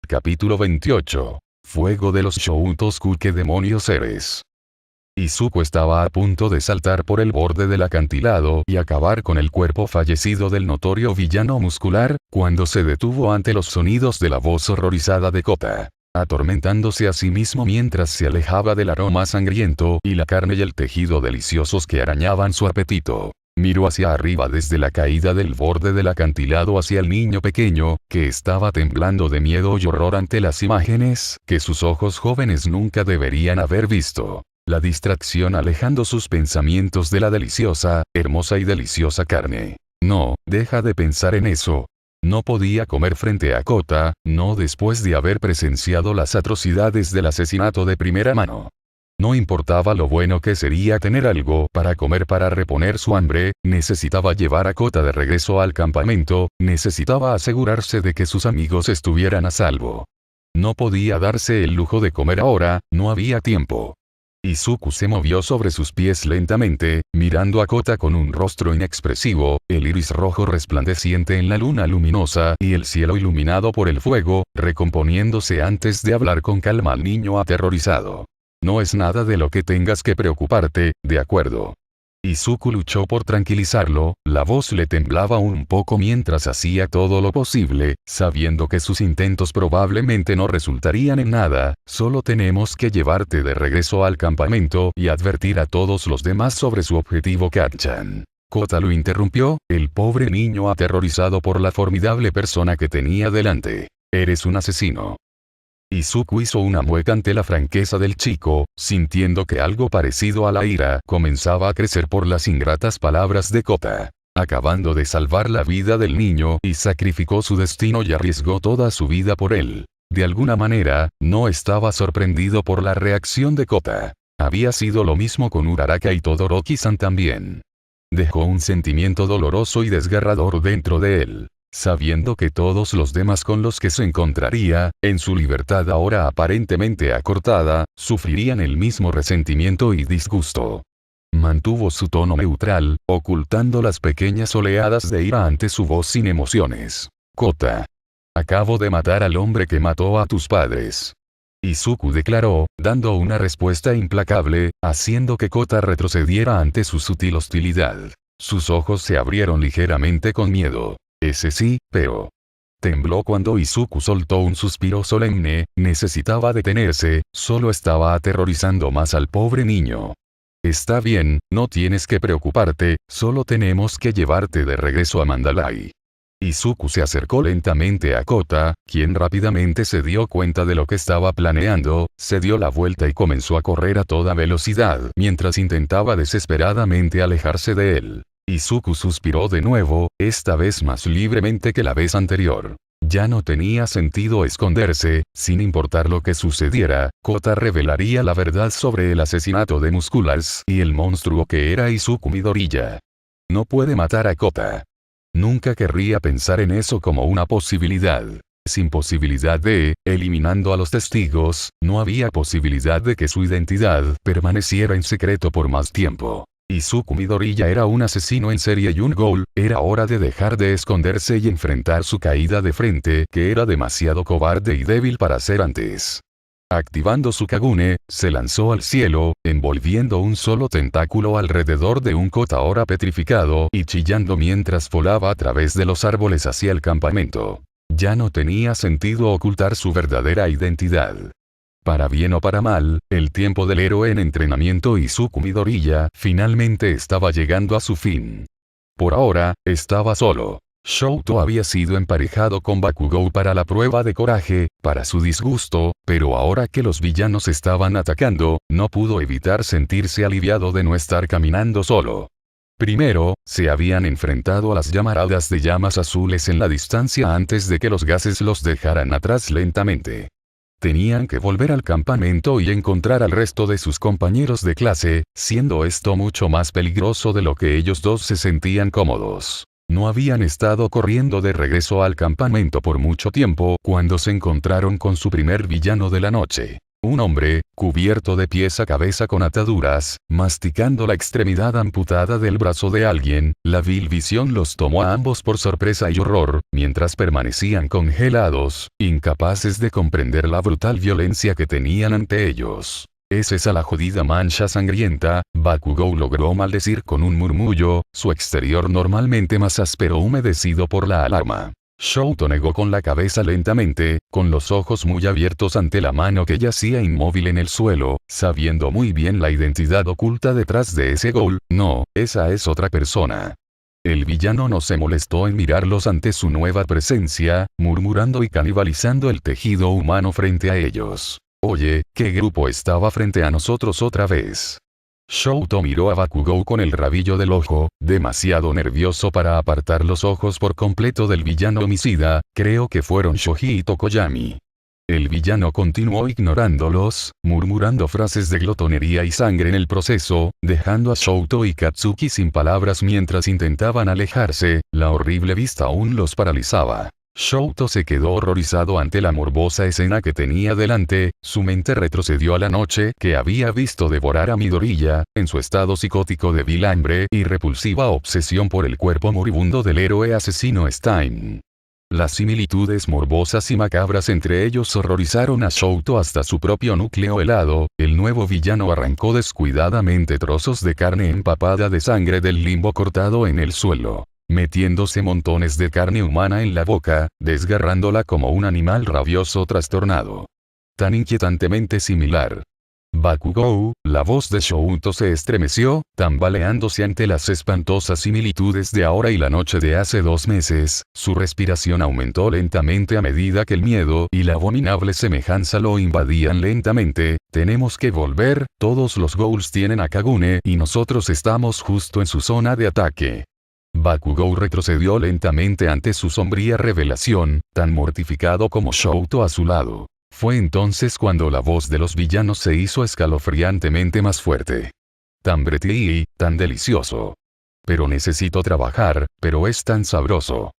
Capítulo 28. Fuego de los Shoutoku. ¿Qué demonios eres? Izuku estaba a punto de saltar por el borde del acantilado y acabar con el cuerpo fallecido del notorio villano muscular, cuando se detuvo ante los sonidos de la voz horrorizada de Kota, atormentándose a sí mismo mientras se alejaba del aroma sangriento y la carne y el tejido deliciosos que arañaban su apetito. Miró hacia arriba desde la caída del borde del acantilado hacia el niño pequeño, que estaba temblando de miedo y horror ante las imágenes que sus ojos jóvenes nunca deberían haber visto. La distracción alejando sus pensamientos de la deliciosa, hermosa y deliciosa carne. No, deja de pensar en eso. No podía comer frente a Kota, no después de haber presenciado las atrocidades del asesinato de primera mano. No importaba lo bueno que sería tener algo para comer para reponer su hambre, necesitaba llevar a Kota de regreso al campamento, necesitaba asegurarse de que sus amigos estuvieran a salvo. No podía darse el lujo de comer ahora, no había tiempo. Izuku se movió sobre sus pies lentamente, mirando a Kota con un rostro inexpresivo, el iris rojo resplandeciente en la luna luminosa y el cielo iluminado por el fuego, recomponiéndose antes de hablar con calma al niño aterrorizado. No es nada de lo que tengas que preocuparte, ¿de acuerdo? Izuku luchó por tranquilizarlo, la voz le temblaba un poco mientras hacía todo lo posible, sabiendo que sus intentos probablemente no resultarían en nada, solo tenemos que llevarte de regreso al campamento y advertir a todos los demás sobre su objetivo. Kacchan. Kota lo interrumpió, el pobre niño aterrorizado por la formidable persona que tenía delante. Eres un asesino. Izuku hizo una mueca ante la franqueza del chico, sintiendo que algo parecido a la ira comenzaba a crecer por las ingratas palabras de Kota. Acabando de salvar la vida del niño y sacrificó su destino y arriesgó toda su vida por él. De alguna manera, no estaba sorprendido por la reacción de Kota. Había sido lo mismo con Uraraka y Todoroki-san también. Dejó un sentimiento doloroso y desgarrador dentro de él. Sabiendo que todos los demás con los que se encontraría, en su libertad ahora aparentemente acortada, sufrirían el mismo resentimiento y disgusto. Mantuvo su tono neutral, ocultando las pequeñas oleadas de ira ante su voz sin emociones. Kota. Acabo de matar al hombre que mató a tus padres. Izuku declaró, dando una respuesta implacable, haciendo que Kota retrocediera ante su sutil hostilidad. Sus ojos se abrieron ligeramente con miedo. Ese sí, pero... Tembló cuando Izuku soltó un suspiro solemne, necesitaba detenerse, solo estaba aterrorizando más al pobre niño. Está bien, no tienes que preocuparte, solo tenemos que llevarte de regreso a Mandalay. Izuku se acercó lentamente a Kota, quien rápidamente se dio cuenta de lo que estaba planeando, se dio la vuelta y comenzó a correr a toda velocidad mientras intentaba desesperadamente alejarse de él. Izuku suspiró de nuevo, esta vez más libremente que la vez anterior. Ya no tenía sentido esconderse, sin importar lo que sucediera, Kota revelaría la verdad sobre el asesinato de Musculars y el monstruo que era Izuku Midoriya. No puede matar a Kota. Nunca querría pensar en eso como una posibilidad. Sin posibilidad de, eliminando a los testigos, no había posibilidad de que su identidad permaneciera en secreto por más tiempo. Izuku Midoriya era un asesino en serie y un ghoul, era hora de dejar de esconderse y enfrentar su caída de frente, que era demasiado cobarde y débil para ser antes. Activando su Kagune, se lanzó al cielo, envolviendo un solo tentáculo alrededor de un Kota ahora petrificado y chillando mientras volaba a través de los árboles hacia el campamento. Ya no tenía sentido ocultar su verdadera identidad. Para bien o para mal, el tiempo del héroe en entrenamiento Izuku Midoriya finalmente estaba llegando a su fin. Por ahora, estaba solo. Shouto había sido emparejado con Bakugou para la prueba de coraje, para su disgusto, pero ahora que los villanos estaban atacando, no pudo evitar sentirse aliviado de no estar caminando solo. Primero, se habían enfrentado a las llamaradas de llamas azules en la distancia antes de que los gases los dejaran atrás lentamente. Tenían que volver al campamento y encontrar al resto de sus compañeros de clase, siendo esto mucho más peligroso de lo que ellos dos se sentían cómodos. No habían estado corriendo de regreso al campamento por mucho tiempo cuando se encontraron con su primer villano de la noche. Un hombre, cubierto de pies a cabeza con ataduras, masticando la extremidad amputada del brazo de alguien. La vil visión los tomó a ambos por sorpresa y horror, mientras permanecían congelados, incapaces de comprender la brutal violencia que tenían ante ellos. ¿Es esa la jodida mancha sangrienta? Bakugou logró maldecir con un murmullo, su exterior normalmente más áspero humedecido por la alarma. Shouto negó con la cabeza lentamente, con los ojos muy abiertos ante la mano que yacía inmóvil en el suelo, sabiendo muy bien la identidad oculta detrás de ese ghoul. No, esa es otra persona. El villano no se molestó en mirarlos ante su nueva presencia, murmurando y canibalizando el tejido humano frente a ellos. Oye, ¿qué grupo estaba frente a nosotros otra vez? Shouto miró a Bakugou con el rabillo del ojo, demasiado nervioso para apartar los ojos por completo del villano homicida. Creo que fueron Shoji y Tokoyami. El villano continuó ignorándolos, murmurando frases de glotonería y sangre en el proceso, dejando a Shouto y Katsuki sin palabras mientras intentaban alejarse. La horrible vista aún los paralizaba. Shouto se quedó horrorizado ante la morbosa escena que tenía delante. Su mente retrocedió a la noche que había visto devorar a Midoriya, en su estado psicótico de vil hambre y repulsiva obsesión por el cuerpo moribundo del héroe asesino Stein. Las similitudes morbosas y macabras entre ellos horrorizaron a Shouto hasta su propio núcleo helado. El nuevo villano arrancó descuidadamente trozos de carne empapada de sangre del limbo cortado en el suelo, metiéndose montones de carne humana en la boca, desgarrándola como un animal rabioso trastornado. Tan inquietantemente similar. Bakugou, la voz de Shouto se estremeció, tambaleándose ante las espantosas similitudes de ahora y la noche de hace 2 meses. Su respiración aumentó lentamente a medida que el miedo y la abominable semejanza lo invadían lentamente. Tenemos que volver, todos los ghouls tienen a Kagune y nosotros estamos justo en su zona de ataque. Bakugou retrocedió lentamente ante su sombría revelación, tan mortificado como Shouto a su lado. Fue entonces cuando la voz de los villanos se hizo escalofriantemente más fuerte. Tan bretí, tan delicioso. Pero necesito trabajar, pero es tan sabroso.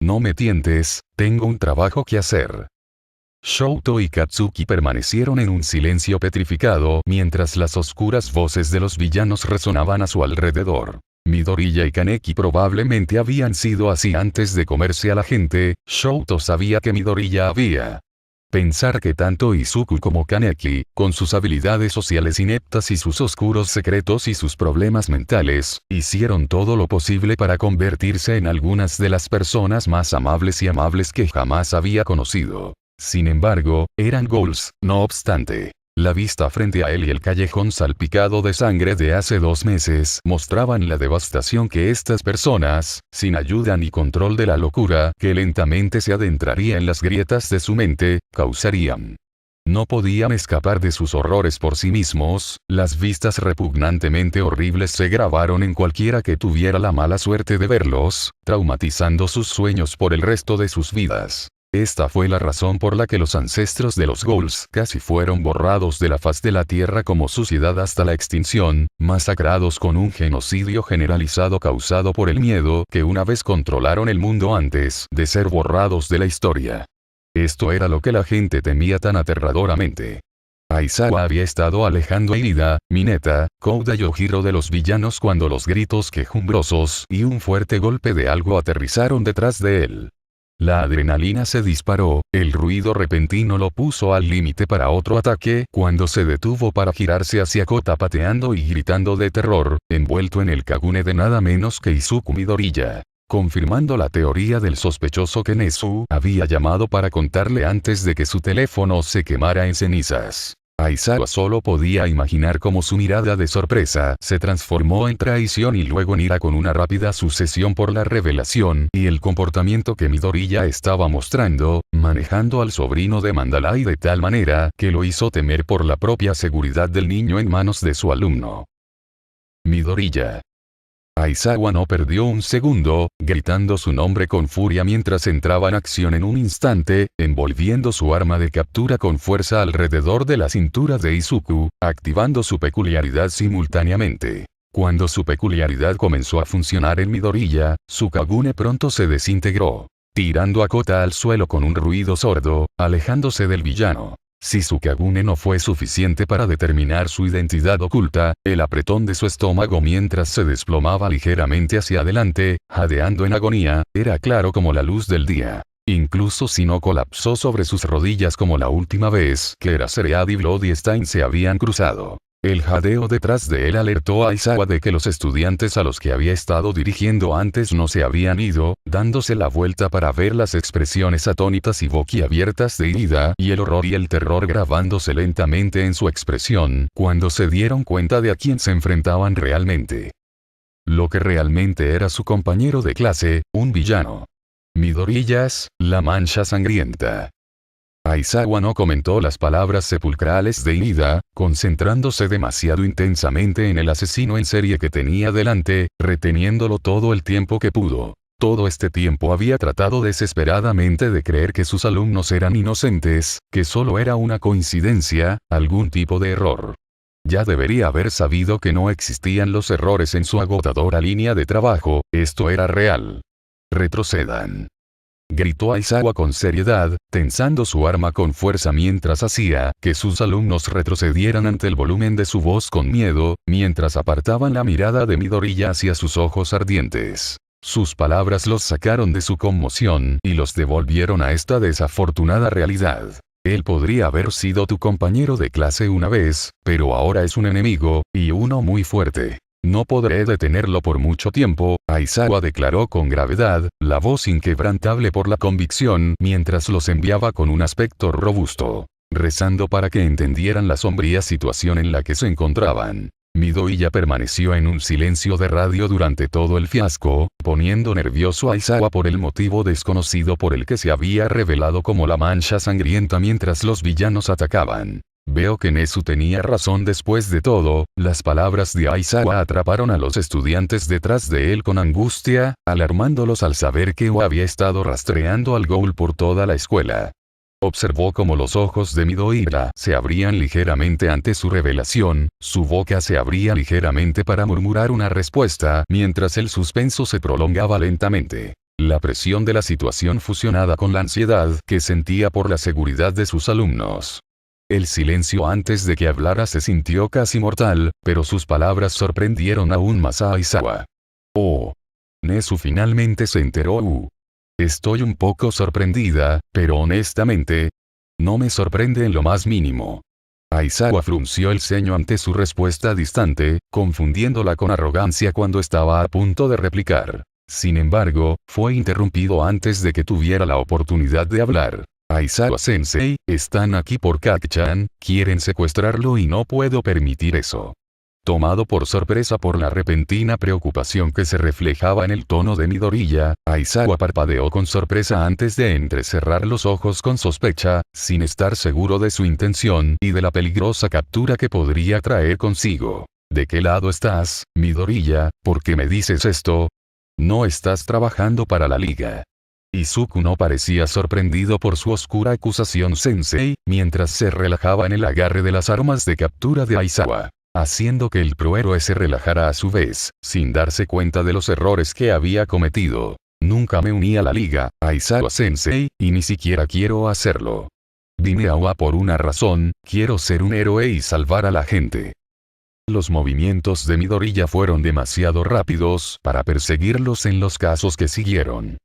No me tientes, tengo un trabajo que hacer. Shouto y Katsuki permanecieron en un silencio petrificado mientras las oscuras voces de los villanos resonaban a su alrededor. Midoriya y Kaneki probablemente habían sido así antes de comerse a la gente. Shouto sabía que Midoriya había. Pensar que tanto Izuku como Kaneki, con sus habilidades sociales ineptas y sus oscuros secretos y sus problemas mentales, hicieron todo lo posible para convertirse en algunas de las personas más amables y amables que jamás había conocido. Sin embargo, eran ghouls. No obstante, la vista frente a él y el callejón salpicado de sangre de hace 2 meses mostraban la devastación que estas personas, sin ayuda ni control de la locura que lentamente se adentraría en las grietas de su mente, causarían. No podían escapar de sus horrores por sí mismos. Las vistas repugnantemente horribles se grabaron en cualquiera que tuviera la mala suerte de verlos, traumatizando sus sueños por el resto de sus vidas. Esta fue la razón por la que los ancestros de los ghouls casi fueron borrados de la faz de la tierra como suciedad hasta la extinción, masacrados con un genocidio generalizado causado por el miedo que una vez controlaron el mundo antes de ser borrados de la historia. Esto era lo que la gente temía tan aterradoramente. Aizawa había estado alejando a Irida, Mineta, Kouda y Ojiro de los villanos cuando los gritos quejumbrosos y un fuerte golpe de algo aterrizaron detrás de él. La adrenalina se disparó, el ruido repentino lo puso al límite para otro ataque cuando se detuvo para girarse hacia Kota pateando y gritando de terror, envuelto en el Kagune de nada menos que Izuku Midoriya. Confirmando la teoría del sospechoso que Nezu había llamado para contarle antes de que su teléfono se quemara en cenizas. Aizawa solo podía imaginar cómo su mirada de sorpresa se transformó en traición y luego en ira con una rápida sucesión por la revelación y el comportamiento que Midoriya estaba mostrando, manejando al sobrino de Mandalay de tal manera que lo hizo temer por la propia seguridad del niño en manos de su alumno. Midoriya. Aizawa no perdió un segundo, gritando su nombre con furia mientras entraba en acción en un instante, envolviendo su arma de captura con fuerza alrededor de la cintura de Izuku, activando su peculiaridad simultáneamente. Cuando su peculiaridad comenzó a funcionar en Midoriya, su Kagune pronto se desintegró, tirando a Kota al suelo con un ruido sordo, alejándose del villano. Si Sukagune no fue suficiente para determinar su identidad oculta, el apretón de su estómago mientras se desplomaba ligeramente hacia adelante, jadeando en agonía, era claro como la luz del día. Incluso si no colapsó sobre sus rodillas como la última vez que Eraserhead y Bloodstein se habían cruzado. El jadeo detrás de él alertó a Aizawa de que los estudiantes a los que había estado dirigiendo antes no se habían ido, dándose la vuelta para ver las expresiones atónitas y boquiabiertas de Ida y el horror y el terror grabándose lentamente en su expresión, cuando se dieron cuenta de a quién se enfrentaban realmente. Lo que realmente era su compañero de clase, un villano. Midorillas, la mancha sangrienta. Aizawa no comentó las palabras sepulcrales de Ida, concentrándose demasiado intensamente en el asesino en serie que tenía delante, reteniéndolo todo el tiempo que pudo. Todo este tiempo había tratado desesperadamente de creer que sus alumnos eran inocentes, que solo era una coincidencia, algún tipo de error. Ya debería haber sabido que no existían los errores en su agotadora línea de trabajo, esto era real. Retrocedan. Gritó Aizawa con seriedad, tensando su arma con fuerza mientras hacía que sus alumnos retrocedieran ante el volumen de su voz con miedo, mientras apartaban la mirada de Midoriya hacia sus ojos ardientes. Sus palabras los sacaron de su conmoción y los devolvieron a esta desafortunada realidad. Él podría haber sido tu compañero de clase una vez, pero ahora es un enemigo, y uno muy fuerte. No podré detenerlo por mucho tiempo, Aizawa declaró con gravedad, la voz inquebrantable por la convicción, mientras los enviaba con un aspecto robusto, rezando para que entendieran la sombría situación en la que se encontraban. Midoriya permaneció en un silencio de radio durante todo el fiasco, poniendo nervioso a Aizawa por el motivo desconocido por el que se había revelado como la mancha sangrienta mientras los villanos atacaban. Veo que Nezu tenía razón después de todo, las palabras de Aizawa atraparon a los estudiantes detrás de él con angustia, alarmándolos al saber que O había estado rastreando al Ghoul por toda la escuela. Observó cómo los ojos de Midoriya se abrían ligeramente ante su revelación, su boca se abría ligeramente para murmurar una respuesta mientras el suspenso se prolongaba lentamente. La presión de la situación fusionada con la ansiedad que sentía por la seguridad de sus alumnos. El silencio antes de que hablara se sintió casi mortal, pero sus palabras sorprendieron aún más a Aizawa. Oh. Nezu finalmente se enteró. Estoy un poco sorprendida, pero honestamente, no me sorprende en lo más mínimo. Aizawa frunció el ceño ante su respuesta distante, confundiéndola con arrogancia cuando estaba a punto de replicar. Sin embargo, fue interrumpido antes de que tuviera la oportunidad de hablar. Aizawa-sensei, están aquí por Kak-chan, quieren secuestrarlo y no puedo permitir eso. Tomado por sorpresa por la repentina preocupación que se reflejaba en el tono de Midoriya, Aizawa parpadeó con sorpresa antes de entrecerrar los ojos con sospecha, sin estar seguro de su intención y de la peligrosa captura que podría traer consigo. ¿De qué lado estás, Midoriya? ¿Por qué me dices esto? No estás trabajando para la liga. Izuku no parecía sorprendido por su oscura acusación sensei, mientras se relajaba en el agarre de las armas de captura de Aizawa, haciendo que el prohéroe se relajara a su vez, sin darse cuenta de los errores que había cometido. Nunca me uní a la liga, Aizawa-sensei, y ni siquiera quiero hacerlo. Vine a OA por una razón, quiero ser un héroe y salvar a la gente. Los movimientos de Midoriya fueron demasiado rápidos para perseguirlos en los casos que siguieron.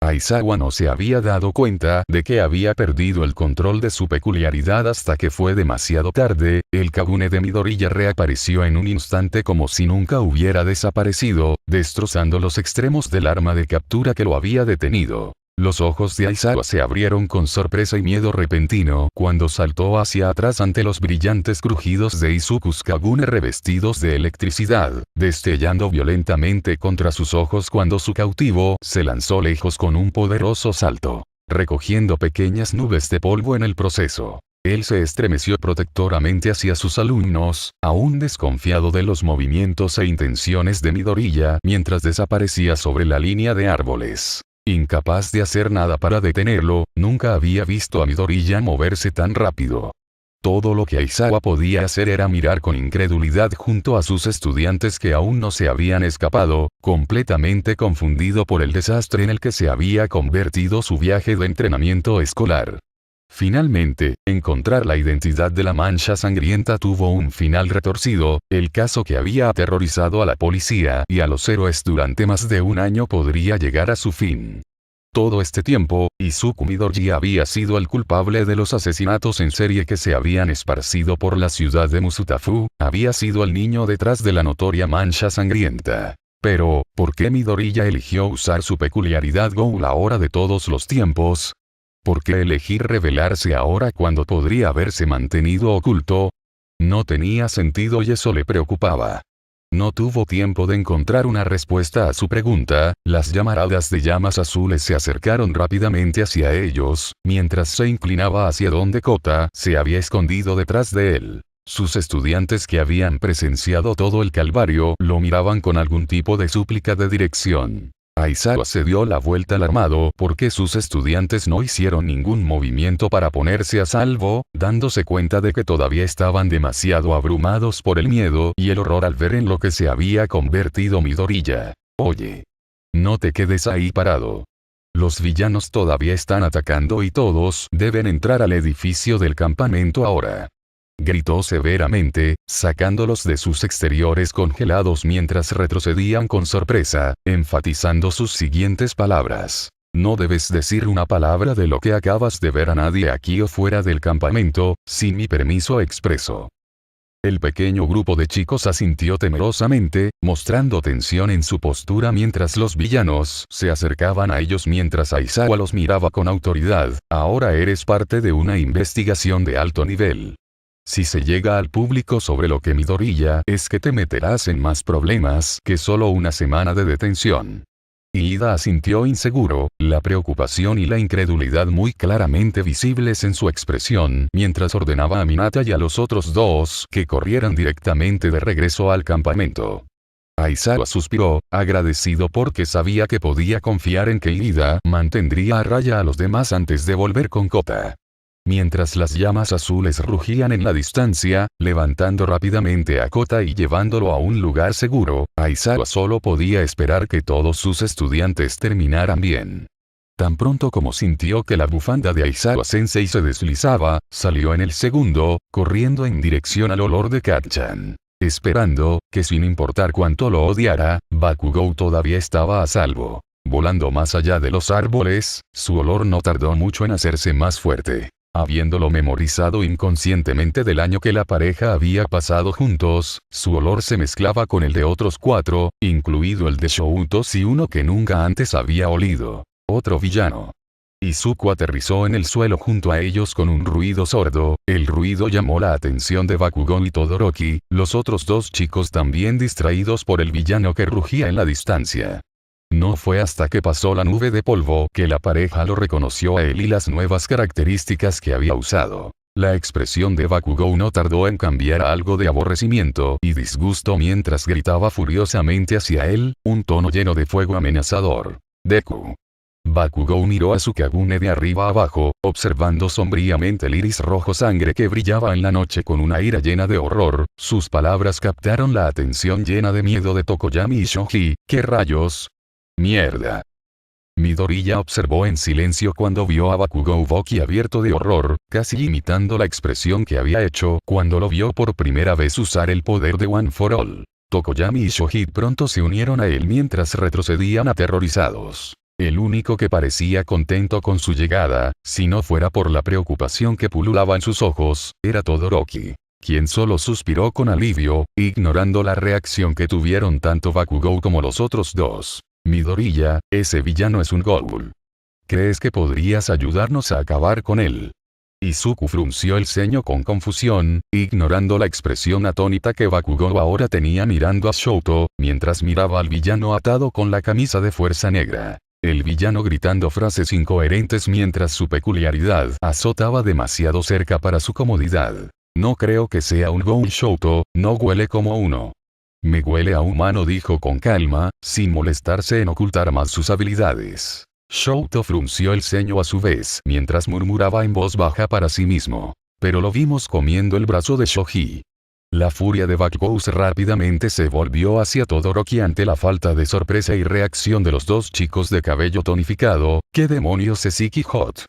Aizawa no se había dado cuenta de que había perdido el control de su peculiaridad hasta que fue demasiado tarde, el Kagune de Midoriya reapareció en un instante como si nunca hubiera desaparecido, destrozando los extremos del arma de captura que lo había detenido. Los ojos de Aizawa se abrieron con sorpresa y miedo repentino cuando saltó hacia atrás ante los brillantes crujidos de Izuku's Kagune revestidos de electricidad, destellando violentamente contra sus ojos cuando su cautivo se lanzó lejos con un poderoso salto, recogiendo pequeñas nubes de polvo en el proceso. Él se estremeció protectoramente hacia sus alumnos, aún desconfiado de los movimientos e intenciones de Midoriya mientras desaparecía sobre la línea de árboles. Incapaz de hacer nada para detenerlo, nunca había visto a Midoriya moverse tan rápido. Todo lo que Aizawa podía hacer era mirar con incredulidad junto a sus estudiantes que aún no se habían escapado, completamente confundido por el desastre en el que se había convertido su viaje de entrenamiento escolar. Finalmente, encontrar la identidad de la mancha sangrienta tuvo un final retorcido, el caso que había aterrorizado a la policía y a los héroes durante más de un año podría llegar a su fin. Todo este tiempo, Izuku Midoriya había sido el culpable de los asesinatos en serie que se habían esparcido por la ciudad de Musutafu, había sido el niño detrás de la notoria mancha sangrienta. Pero, ¿por qué Midoriya eligió usar su peculiaridad Ghoul ahora de todos los tiempos? ¿Por qué elegir revelarse ahora cuando podría haberse mantenido oculto? No tenía sentido y eso le preocupaba. No tuvo tiempo de encontrar una respuesta a su pregunta, las llamaradas de llamas azules se acercaron rápidamente hacia ellos, mientras se inclinaba hacia donde Kota se había escondido detrás de él. Sus estudiantes que habían presenciado todo el calvario lo miraban con algún tipo de súplica de dirección. Aizawa se dio la vuelta alarmado porque sus estudiantes no hicieron ningún movimiento para ponerse a salvo, dándose cuenta de que todavía estaban demasiado abrumados por el miedo y el horror al ver en lo que se había convertido Midoriya. Oye. No te quedes ahí parado. Los villanos todavía están atacando y todos deben entrar al edificio del campamento ahora. Gritó severamente, sacándolos de sus exteriores congelados mientras retrocedían con sorpresa, enfatizando sus siguientes palabras. No debes decir una palabra de lo que acabas de ver a nadie aquí o fuera del campamento, sin mi permiso expreso. El pequeño grupo de chicos asintió temerosamente, mostrando tensión en su postura mientras los villanos se acercaban a ellos mientras Aizawa los miraba con autoridad. Ahora eres parte de una investigación de alto nivel. Si se llega al público sobre lo que Midoriya es que te meterás en más problemas que solo una semana de detención. Iida asintió inseguro, la preocupación y la incredulidad muy claramente visibles en su expresión mientras ordenaba a Minata y a los otros dos que corrieran directamente de regreso al campamento. Aizawa suspiró, agradecido porque sabía que podía confiar en que Iida mantendría a raya a los demás antes de volver con Kota. Mientras las llamas azules rugían en la distancia, levantando rápidamente a Kota y llevándolo a un lugar seguro, Aizawa solo podía esperar que todos sus estudiantes terminaran bien. Tan pronto como sintió que la bufanda de Aizawa Sensei se deslizaba, salió en el segundo, corriendo en dirección al olor de Kacchan. Esperando, que sin importar cuánto lo odiara, Bakugou todavía estaba a salvo. Volando más allá de los árboles, su olor no tardó mucho en hacerse más fuerte. Habiéndolo memorizado inconscientemente del año que la pareja había pasado juntos, su olor se mezclaba con el de otros 4, incluido el de Shoutos y uno que nunca antes había olido. Otro villano. Izuku aterrizó en el suelo junto a ellos con un ruido sordo, el ruido llamó la atención de Bakugou y Todoroki, los otros dos chicos también distraídos por el villano que rugía en la distancia. No fue hasta que pasó la nube de polvo que la pareja lo reconoció a él y las nuevas características que había usado. La expresión de Bakugou no tardó en cambiar a algo de aborrecimiento y disgusto mientras gritaba furiosamente hacia él, un tono lleno de fuego amenazador. Deku. Bakugou miró a Sukagune de arriba abajo, observando sombríamente el iris rojo sangre que brillaba en la noche con una ira llena de horror. Sus palabras captaron la atención llena de miedo de Tokoyami y Shoji. ¿Qué rayos? ¡Mierda! Midoriya observó en silencio cuando vio a Bakugou boquiabierto de horror, casi imitando la expresión que había hecho cuando lo vio por primera vez usar el poder de One for All. Tokoyami y Shoji pronto se unieron a él mientras retrocedían aterrorizados. El único que parecía contento con su llegada, si no fuera por la preocupación que pululaba en sus ojos, era Todoroki, quien solo suspiró con alivio, ignorando la reacción que tuvieron tanto Bakugou como los otros dos. Midoriya, ese villano es un ghoul. ¿Crees que podrías ayudarnos a acabar con él? Izuku frunció el ceño con confusión, ignorando la expresión atónita que Bakugou ahora tenía mirando a Shouto, mientras miraba al villano atado con la camisa de fuerza negra. El villano gritando frases incoherentes mientras su peculiaridad azotaba demasiado cerca para su comodidad. No creo que sea un ghoul. Shouto, no huele como uno. Me huele a humano, dijo con calma, sin molestarse en ocultar más sus habilidades. Shouto frunció el ceño a su vez mientras murmuraba en voz baja para sí mismo. Pero lo vimos comiendo el brazo de Shoji. La furia de Bakugou rápidamente se volvió hacia Todoroki ante la falta de sorpresa y reacción de los dos chicos de cabello tonificado. ¿Qué demonios es Iki Hot?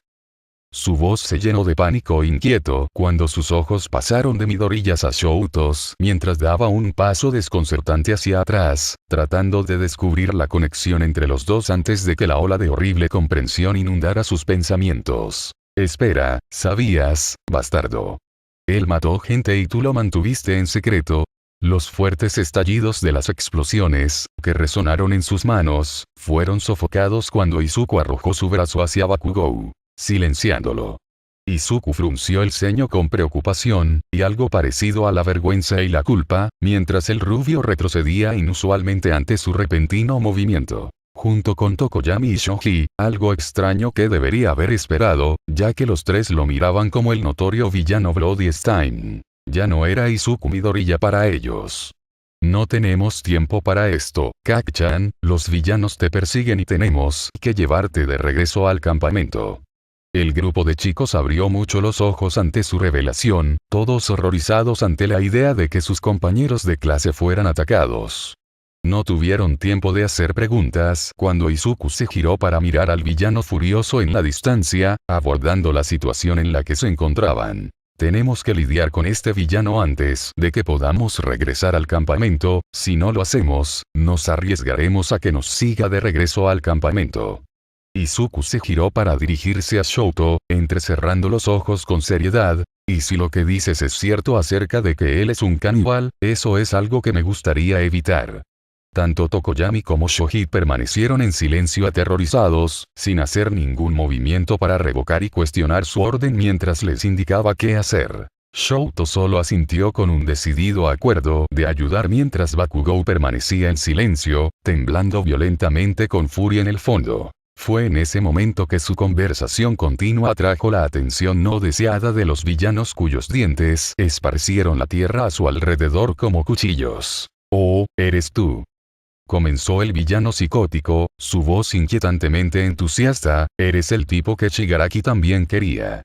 Su voz se llenó de pánico inquieto cuando sus ojos pasaron de Midorillas a Shoutos mientras daba un paso desconcertante hacia atrás, tratando de descubrir la conexión entre los dos antes de que la ola de horrible comprensión inundara sus pensamientos. Espera, ¿sabías, bastardo? Él mató gente y tú lo mantuviste en secreto. Los fuertes estallidos de las explosiones, que resonaron en sus manos, fueron sofocados cuando Izuku arrojó su brazo hacia Bakugou, silenciándolo. Izuku frunció el ceño con preocupación, y algo parecido a la vergüenza y la culpa, mientras el rubio retrocedía inusualmente ante su repentino movimiento. Junto con Tokoyami y Shoji, algo extraño que debería haber esperado, ya que los tres lo miraban como el notorio villano Bloody Stein. Ya no era Izuku Midoriya para ellos. No tenemos tiempo para esto, Kak-chan, los villanos te persiguen y tenemos que llevarte de regreso al campamento. El grupo de chicos abrió mucho los ojos ante su revelación, todos horrorizados ante la idea de que sus compañeros de clase fueran atacados. No tuvieron tiempo de hacer preguntas cuando Izuku se giró para mirar al villano furioso en la distancia, abordando la situación en la que se encontraban. Tenemos que lidiar con este villano antes de que podamos regresar al campamento, si no lo hacemos, nos arriesgaremos a que nos siga de regreso al campamento. Izuku se giró para dirigirse a Shouto, entrecerrando los ojos con seriedad, y si lo que dices es cierto acerca de que él es un caníbal, eso es algo que me gustaría evitar. Tanto Tokoyami como Shoji permanecieron en silencio aterrorizados, sin hacer ningún movimiento para revocar y cuestionar su orden mientras les indicaba qué hacer. Shouto solo asintió con un decidido acuerdo de ayudar mientras Bakugou permanecía en silencio, temblando violentamente con furia en el fondo. Fue en ese momento que su conversación continua atrajo la atención no deseada de los villanos cuyos dientes esparcieron la tierra a su alrededor como cuchillos. «Oh, eres tú», comenzó el villano psicótico, su voz inquietantemente entusiasta, «eres el tipo que Shigaraki también quería».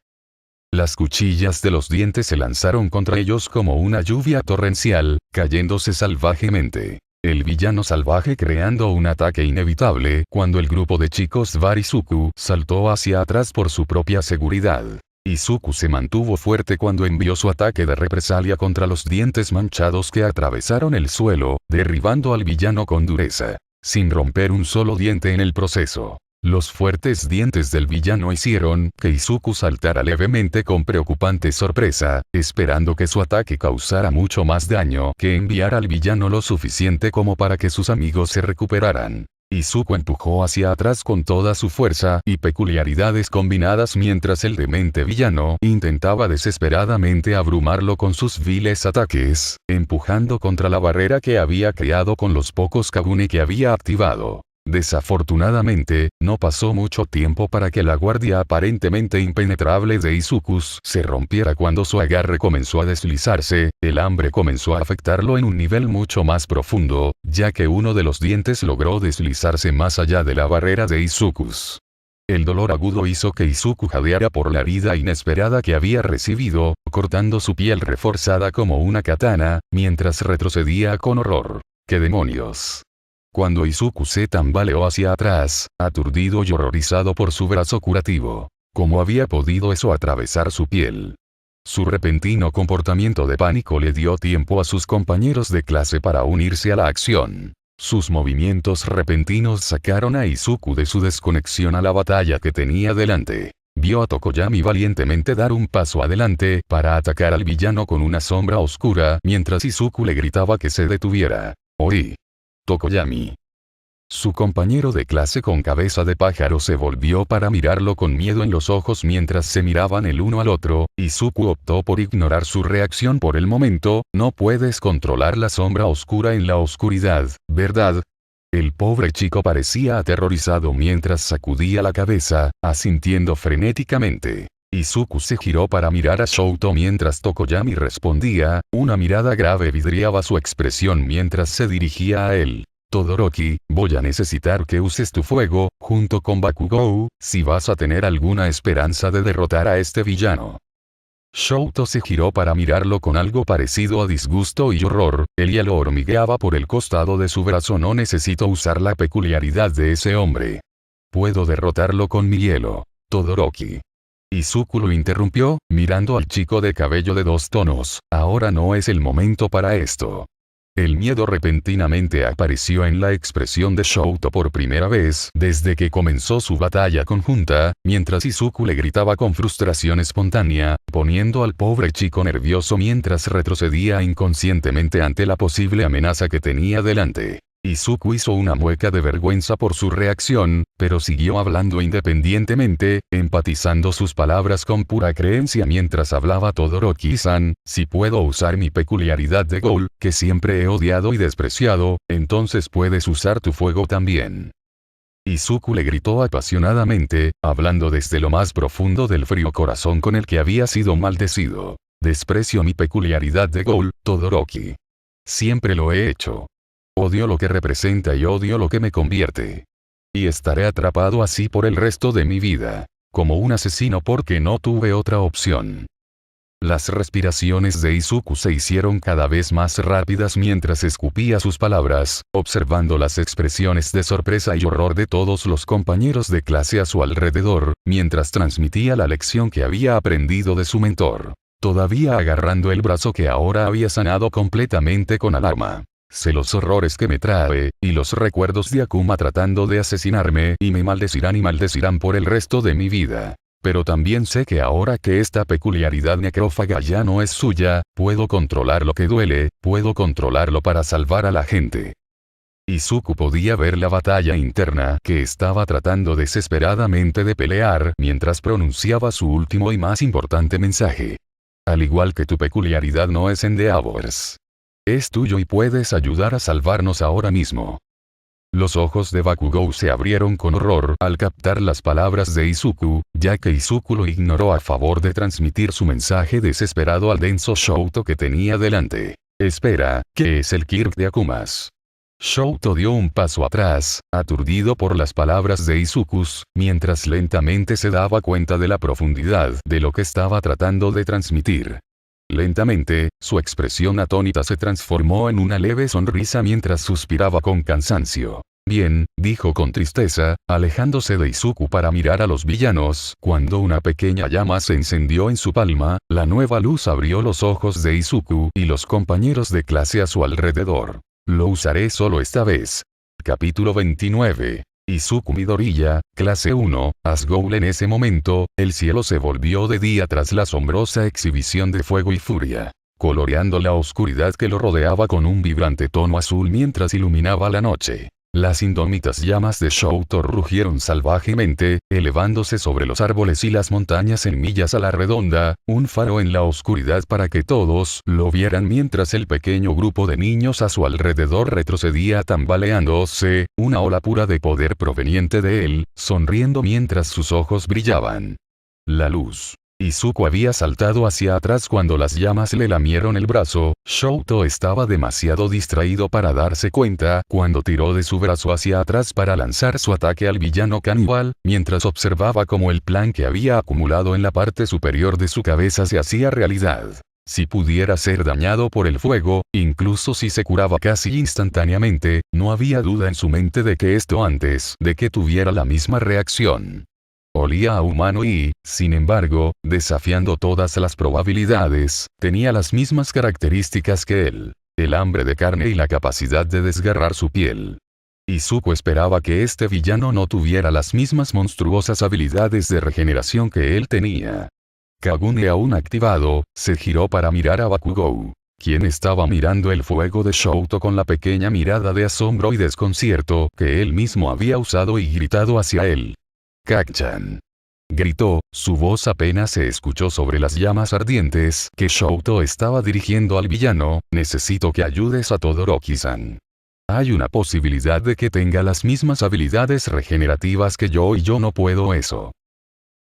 Las cuchillas de los dientes se lanzaron contra ellos como una lluvia torrencial, cayéndose salvajemente. El villano salvaje creando un ataque inevitable cuando el grupo de chicos Barizuku saltó hacia atrás por su propia seguridad. Izuku se mantuvo fuerte cuando envió su ataque de represalia contra los dientes manchados que atravesaron el suelo, derribando al villano con dureza, sin romper un solo diente en el proceso. Los fuertes dientes del villano hicieron que Izuku saltara levemente con preocupante sorpresa, esperando que su ataque causara mucho más daño que enviar al villano lo suficiente como para que sus amigos se recuperaran. Izuku empujó hacia atrás con toda su fuerza y peculiaridades combinadas mientras el demente villano intentaba desesperadamente abrumarlo con sus viles ataques, empujando contra la barrera que había creado con los pocos Kagune que había activado. Desafortunadamente, no pasó mucho tiempo para que la guardia aparentemente impenetrable de Izuku se rompiera cuando su agarre comenzó a deslizarse, el hambre comenzó a afectarlo en un nivel mucho más profundo, ya que uno de los dientes logró deslizarse más allá de la barrera de Izuku. El dolor agudo hizo que Izuku jadeara por la herida inesperada que había recibido, cortando su piel reforzada como una katana, mientras retrocedía con horror. ¡Qué demonios! Cuando Izuku se tambaleó hacia atrás, aturdido y horrorizado por su brazo curativo. ¿Cómo había podido eso atravesar su piel? Su repentino comportamiento de pánico le dio tiempo a sus compañeros de clase para unirse a la acción. Sus movimientos repentinos sacaron a Izuku de su desconexión a la batalla que tenía delante. Vio a Tokoyami valientemente dar un paso adelante para atacar al villano con una sombra oscura mientras Izuku le gritaba que se detuviera. «Oí, Tokoyami». Su compañero de clase con cabeza de pájaro se volvió para mirarlo con miedo en los ojos mientras se miraban el uno al otro. Izuku optó por ignorar su reacción por el momento. «No puedes controlar la sombra oscura en la oscuridad, ¿verdad?». El pobre chico parecía aterrorizado mientras sacudía la cabeza, asintiendo frenéticamente. Izuku se giró para mirar a Shouto mientras Tokoyami respondía, una mirada grave vidriaba su expresión mientras se dirigía a él. «Todoroki, voy a necesitar que uses tu fuego, junto con Bakugou, si vas a tener alguna esperanza de derrotar a este villano». Shouto se giró para mirarlo con algo parecido a disgusto y horror, el hielo hormigueaba por el costado de su brazo. «No necesito usar la peculiaridad de ese hombre. Puedo derrotarlo con mi hielo, Todoroki». Izuku lo interrumpió, mirando al chico de cabello de 2 tonos. Ahora no es el momento para esto. El miedo repentinamente apareció en la expresión de Shouto por primera vez desde que comenzó su batalla conjunta, mientras Izuku le gritaba con frustración espontánea, poniendo al pobre chico nervioso mientras retrocedía inconscientemente ante la posible amenaza que tenía delante. Izuku hizo una mueca de vergüenza por su reacción, pero siguió hablando independientemente, empatizando sus palabras con pura creencia mientras hablaba Todoroki-san. Si puedo usar mi peculiaridad de Ghoul, que siempre he odiado y despreciado, entonces puedes usar tu fuego también. Izuku le gritó apasionadamente, hablando desde lo más profundo del frío corazón con el que había sido maldecido. Desprecio mi peculiaridad de Ghoul, Todoroki. Siempre lo he hecho. Odio lo que representa y odio lo que me convierte. Y estaré atrapado así por el resto de mi vida. Como un asesino porque no tuve otra opción. Las respiraciones de Izuku se hicieron cada vez más rápidas mientras escupía sus palabras, observando las expresiones de sorpresa y horror de todos los compañeros de clase a su alrededor, mientras transmitía la lección que había aprendido de su mentor. Todavía agarrando el brazo que ahora había sanado completamente con alarma. Sé los horrores que me trae, y los recuerdos de Akuma tratando de asesinarme y me maldecirán por el resto de mi vida. Pero también sé que ahora que esta peculiaridad necrófaga ya no es suya, puedo controlar lo que duele, puedo controlarlo para salvar a la gente. Izuku podía ver la batalla interna que estaba tratando desesperadamente de pelear mientras pronunciaba su último y más importante mensaje. Al igual que tu peculiaridad no es Endeavors. Es tuyo y puedes ayudar a salvarnos ahora mismo. Los ojos de Bakugou se abrieron con horror al captar las palabras de Izuku, ya que Izuku lo ignoró a favor de transmitir su mensaje desesperado al denso Shouto que tenía delante. Espera, ¿qué es el Kirk de Akumas? Shouto dio un paso atrás, aturdido por las palabras de Izuku, mientras lentamente se daba cuenta de la profundidad de lo que estaba tratando de transmitir. Lentamente, su expresión atónita se transformó en una leve sonrisa mientras suspiraba con cansancio. Bien, dijo con tristeza, alejándose de Izuku para mirar a los villanos. Cuando una pequeña llama se encendió en su palma, la nueva luz abrió los ojos de Izuku y los compañeros de clase a su alrededor. Lo usaré solo esta vez. Capítulo 29. Izuku Midoriya, clase 1, Asghoul. En ese momento, el cielo se volvió de día tras la asombrosa exhibición de fuego y furia, coloreando la oscuridad que lo rodeaba con un vibrante tono azul mientras iluminaba la noche. Las indómitas llamas de Shouto rugieron salvajemente, elevándose sobre los árboles y las montañas en millas a la redonda, un faro en la oscuridad para que todos lo vieran mientras el pequeño grupo de niños a su alrededor retrocedía tambaleándose, una ola pura de poder proveniente de él, sonriendo mientras sus ojos brillaban. La luz. Izuku había saltado hacia atrás cuando las llamas le lamieron el brazo. Shouto estaba demasiado distraído para darse cuenta cuando tiró de su brazo hacia atrás para lanzar su ataque al villano caníbal, mientras observaba cómo el plan que había acumulado en la parte superior de su cabeza se hacía realidad. Si pudiera ser dañado por el fuego, incluso si se curaba casi instantáneamente, no había duda en su mente de que esto antes de que tuviera la misma reacción. Olía a humano y, sin embargo, desafiando todas las probabilidades, tenía las mismas características que él: el hambre de carne y la capacidad de desgarrar su piel. Izuku esperaba que este villano no tuviera las mismas monstruosas habilidades de regeneración que él tenía. Kagune aún activado, se giró para mirar a Bakugou, quien estaba mirando el fuego de Shouto con la pequeña mirada de asombro y desconcierto que él mismo había usado y gritado hacia él. «Kak-chan», gritó, su voz apenas se escuchó sobre las llamas ardientes que Shouto estaba dirigiendo al villano. «Necesito que ayudes a Todoroki-san. Hay una posibilidad de que tenga las mismas habilidades regenerativas que yo y yo no puedo eso».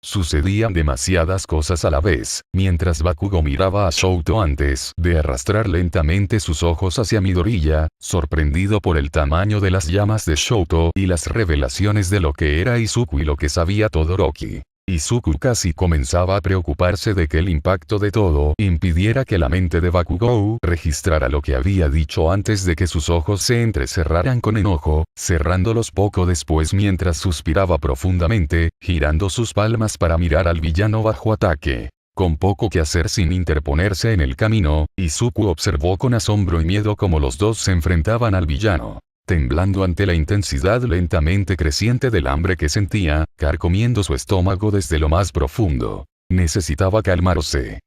Sucedían demasiadas cosas a la vez, mientras Bakugou miraba a Shouto antes de arrastrar lentamente sus ojos hacia Midoriya, sorprendido por el tamaño de las llamas de Shouto y las revelaciones de lo que era Izuku y lo que sabía Todoroki. Izuku casi comenzaba a preocuparse de que el impacto de todo impidiera que la mente de Bakugou registrara lo que había dicho antes de que sus ojos se entrecerraran con enojo, cerrándolos poco después mientras suspiraba profundamente, girando sus palmas para mirar al villano bajo ataque. Con poco que hacer sin interponerse en el camino, Izuku observó con asombro y miedo cómo los dos se enfrentaban al villano. Temblando ante la intensidad lentamente creciente del hambre que sentía, carcomiendo su estómago desde lo más profundo. Necesitaba calmarse.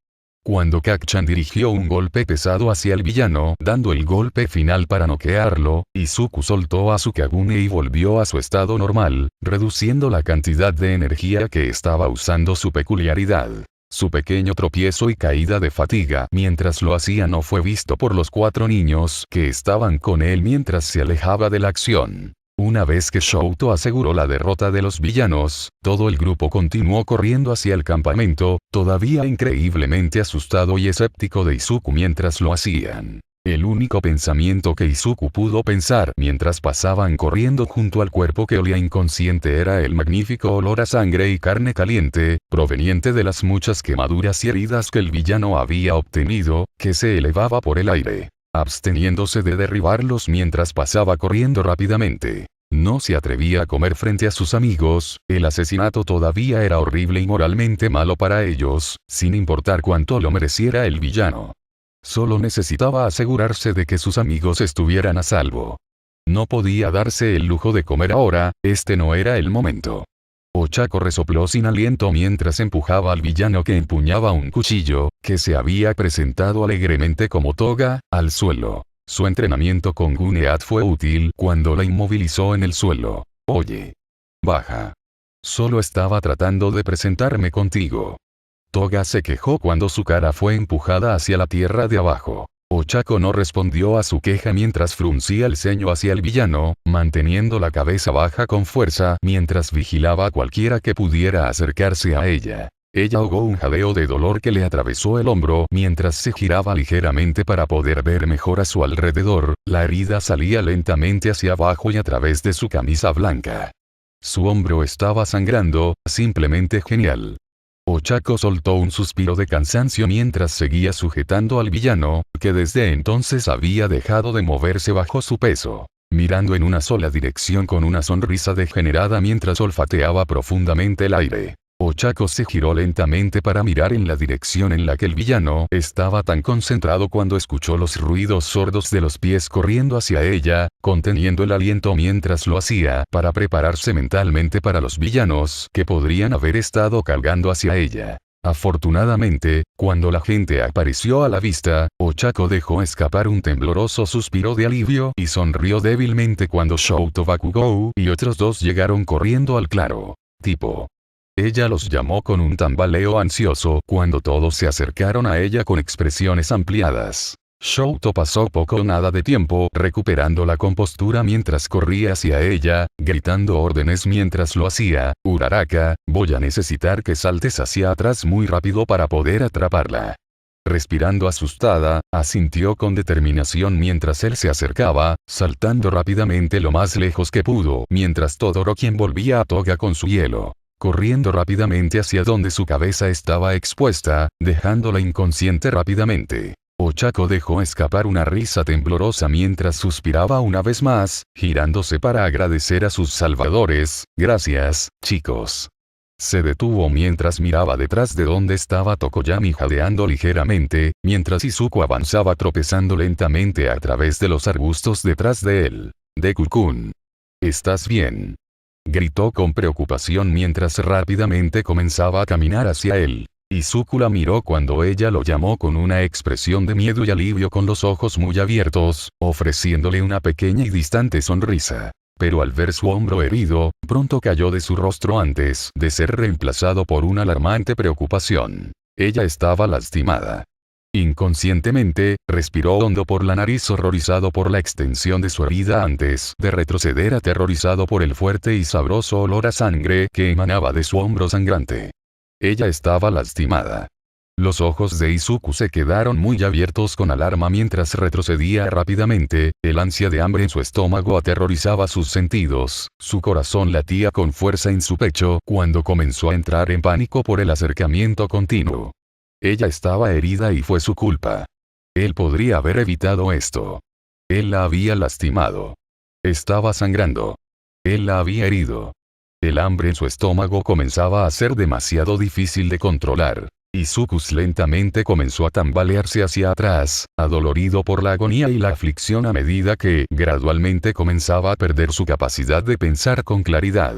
Cuando Kacchan dirigió un golpe pesado hacia el villano, dando el golpe final para noquearlo, Izuku soltó a su Kagune y volvió a su estado normal, reduciendo la cantidad de energía que estaba usando su peculiaridad. Su pequeño tropiezo y caída de fatiga mientras lo hacía no fue visto por los 4 niños que estaban con él mientras se alejaba de la acción. Una vez que Shouto aseguró la derrota de los villanos, todo el grupo continuó corriendo hacia el campamento, todavía increíblemente asustado y escéptico de Izuku mientras lo hacían. El único pensamiento que Izuku pudo pensar mientras pasaban corriendo junto al cuerpo que olía inconsciente era el magnífico olor a sangre y carne caliente, proveniente de las muchas quemaduras y heridas que el villano había obtenido, que se elevaba por el aire, absteniéndose de derribarlos mientras pasaba corriendo rápidamente. No se atrevía a comer frente a sus amigos, el asesinato todavía era horrible y moralmente malo para ellos, sin importar cuánto lo mereciera el villano. Solo necesitaba asegurarse de que sus amigos estuvieran a salvo. No podía darse el lujo de comer ahora, este no era el momento. Ochako resopló sin aliento mientras empujaba al villano que empuñaba un cuchillo, que se había presentado alegremente como toga, al suelo. Su entrenamiento con Guneat fue útil cuando la inmovilizó en el suelo. Oye. Baja. Solo estaba tratando de presentarme contigo. Toga se quejó cuando su cara fue empujada hacia la tierra de abajo. Ochako no respondió a su queja mientras fruncía el ceño hacia el villano, manteniendo la cabeza baja con fuerza mientras vigilaba a cualquiera que pudiera acercarse a ella. Ella ahogó un jadeo de dolor que le atravesó el hombro mientras se giraba ligeramente para poder ver mejor a su alrededor, la herida salía lentamente hacia abajo y a través de su camisa blanca. Su hombro estaba sangrando, simplemente genial. Ochako soltó un suspiro de cansancio mientras seguía sujetando al villano, que desde entonces había dejado de moverse bajo su peso, mirando en una sola dirección con una sonrisa degenerada mientras olfateaba profundamente el aire. Ochako se giró lentamente para mirar en la dirección en la que el villano estaba tan concentrado cuando escuchó los ruidos sordos de los pies corriendo hacia ella, conteniendo el aliento mientras lo hacía para prepararse mentalmente para los villanos que podrían haber estado cargando hacia ella. Afortunadamente, cuando la gente apareció a la vista, Ochako dejó escapar un tembloroso suspiro de alivio y sonrió débilmente cuando Shouto Bakugou y otros dos llegaron corriendo al claro. Tipo. Ella los llamó con un tambaleo ansioso cuando todos se acercaron a ella con expresiones ampliadas. Shouto pasó poco o nada de tiempo recuperando la compostura mientras corría hacia ella, gritando órdenes mientras lo hacía. Uraraka, voy a necesitar que saltes hacia atrás muy rápido para poder atraparla. Respirando asustada, asintió con determinación mientras él se acercaba, saltando rápidamente lo más lejos que pudo mientras Todoroki envolvía a Toga con su hielo. Corriendo rápidamente hacia donde su cabeza estaba expuesta, dejándola inconsciente rápidamente. Ochako dejó escapar una risa temblorosa mientras suspiraba una vez más, girándose para agradecer a sus salvadores. Gracias, chicos. Se detuvo mientras miraba detrás de donde estaba Tokoyami jadeando ligeramente, mientras Izuku avanzaba tropezando lentamente a través de los arbustos detrás de él. Deku-kun. ¿Estás bien? Gritó con preocupación mientras rápidamente comenzaba a caminar hacia él. Izuku la miró cuando ella lo llamó con una expresión de miedo y alivio con los ojos muy abiertos, ofreciéndole una pequeña y distante sonrisa. Pero al ver su hombro herido, pronto cayó de su rostro antes de ser reemplazado por una alarmante preocupación. Ella estaba lastimada. Inconscientemente, respiró hondo por la nariz horrorizado por la extensión de su herida antes de retroceder aterrorizado por el fuerte y sabroso olor a sangre que emanaba de su hombro sangrante. Ella estaba lastimada. Los ojos de Izuku se quedaron muy abiertos con alarma mientras retrocedía rápidamente, el ansia de hambre en su estómago aterrorizaba sus sentidos, su corazón latía con fuerza en su pecho cuando comenzó a entrar en pánico por el acercamiento continuo. Ella estaba herida y fue su culpa. Él podría haber evitado esto. Él la había lastimado. Estaba sangrando. Él la había herido. El hambre en su estómago comenzaba a ser demasiado difícil de controlar. Izuku lentamente comenzó a tambalearse hacia atrás, adolorido por la agonía y la aflicción a medida que, gradualmente comenzaba a perder su capacidad de pensar con claridad.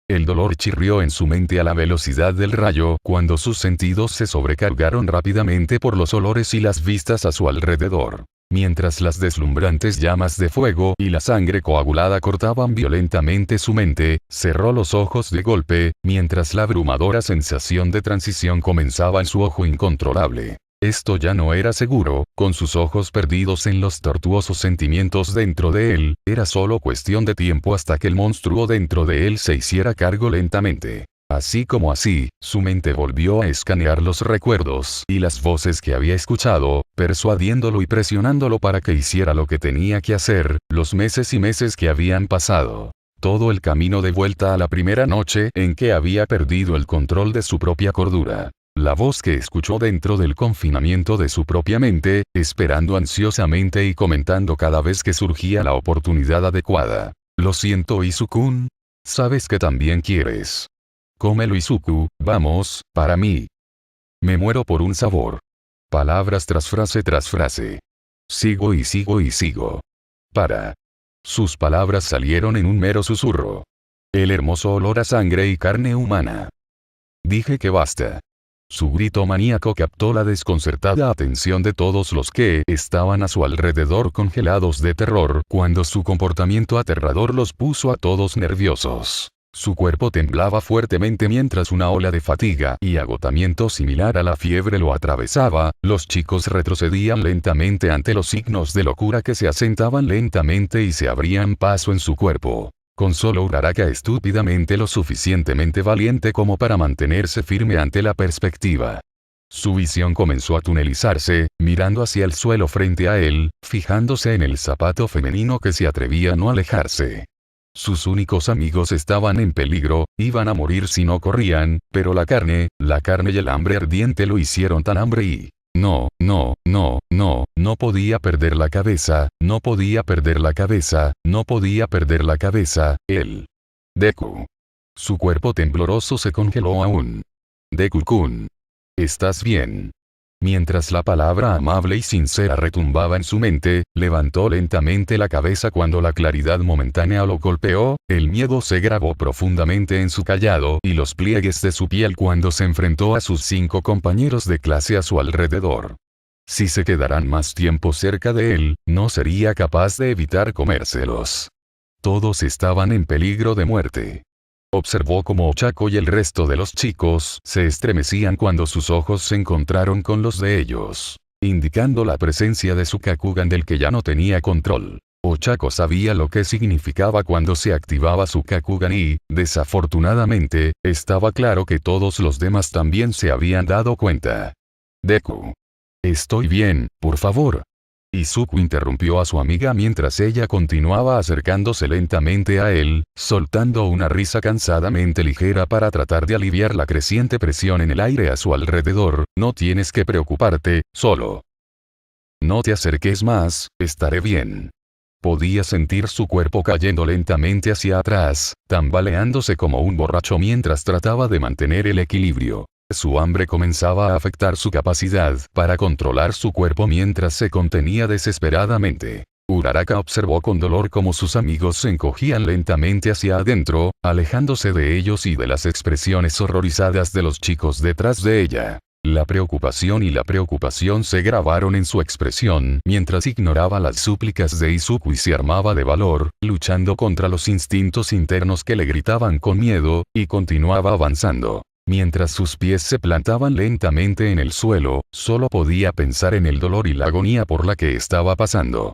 El dolor chirrió en su mente a la velocidad del rayo cuando sus sentidos se sobrecargaron rápidamente por los olores y las vistas a su alrededor. Mientras las deslumbrantes llamas de fuego y la sangre coagulada cortaban violentamente su mente, cerró los ojos de golpe, mientras la abrumadora sensación de transición comenzaba en su ojo incontrolable. Esto ya no era seguro, con sus ojos perdidos en los tortuosos sentimientos dentro de él, era solo cuestión de tiempo hasta que el monstruo dentro de él se hiciera cargo lentamente. Así como así, su mente volvió a escanear los recuerdos y las voces que había escuchado, persuadiéndolo y presionándolo para que hiciera lo que tenía que hacer, los meses y meses que habían pasado. Todo el camino de vuelta a la primera noche en que había perdido el control de su propia cordura. La voz que escuchó dentro del confinamiento de su propia mente, esperando ansiosamente y comentando cada vez que surgía la oportunidad adecuada. Lo siento Izuku. Sabes que también quieres. Cómelo Izuku, vamos, para mí. Me muero por un sabor. Palabras tras frase. Sigo y sigo y sigo. Para. Sus palabras salieron en un mero susurro. El hermoso olor a sangre y carne humana. Dije que basta. Su grito maníaco captó la desconcertada atención de todos los que estaban a su alrededor congelados de terror cuando su comportamiento aterrador los puso a todos nerviosos. Su cuerpo temblaba fuertemente mientras una ola de fatiga y agotamiento similar a la fiebre lo atravesaba, los chicos retrocedían lentamente ante los signos de locura que se asentaban lentamente y se abrían paso en su cuerpo. Con solo Uraraka estúpidamente lo suficientemente valiente como para mantenerse firme ante la perspectiva. Su visión comenzó a tunelizarse, mirando hacia el suelo frente a él, fijándose en el zapato femenino que se atrevía a no alejarse. Sus únicos amigos estaban en peligro, iban a morir si no corrían, pero la carne y el hambre ardiente lo hicieron tan hambre y... No podía perder la cabeza, no podía perder la cabeza, no podía perder la cabeza, él. Deku. Su cuerpo tembloroso se congeló aún. Deku-kun. ¿Estás bien? Mientras la palabra amable y sincera retumbaba en su mente, levantó lentamente la cabeza cuando la claridad momentánea lo golpeó, el miedo se grabó profundamente en su callado y los pliegues de su piel cuando se enfrentó a sus 5 compañeros de clase a su alrededor. Si se quedaran más tiempo cerca de él, no sería capaz de evitar comérselos. Todos estaban en peligro de muerte. Observó cómo Ochako y el resto de los chicos se estremecían cuando sus ojos se encontraron con los de ellos, indicando la presencia de su Kakugan del que ya no tenía control. Ochako sabía lo que significaba cuando se activaba su Kakugan y, desafortunadamente, estaba claro que todos los demás también se habían dado cuenta. Deku. Estoy bien, por favor. Izuku interrumpió a su amiga mientras ella continuaba acercándose lentamente a él, soltando una risa cansadamente ligera para tratar de aliviar la creciente presión en el aire a su alrededor. No tienes que preocuparte, solo. No te acerques más, estaré bien. Podía sentir su cuerpo cayendo lentamente hacia atrás, tambaleándose como un borracho mientras trataba de mantener el equilibrio. Su hambre comenzaba a afectar su capacidad para controlar su cuerpo mientras se contenía desesperadamente. Uraraka observó con dolor cómo sus amigos se encogían lentamente hacia adentro, alejándose de ellos y de las expresiones horrorizadas de los chicos detrás de ella. La preocupación se grabaron en su expresión mientras ignoraba las súplicas de Izuku y se armaba de valor, luchando contra los instintos internos que le gritaban con miedo, y continuaba avanzando. Mientras sus pies se plantaban lentamente en el suelo, solo podía pensar en el dolor y la agonía por la que estaba pasando.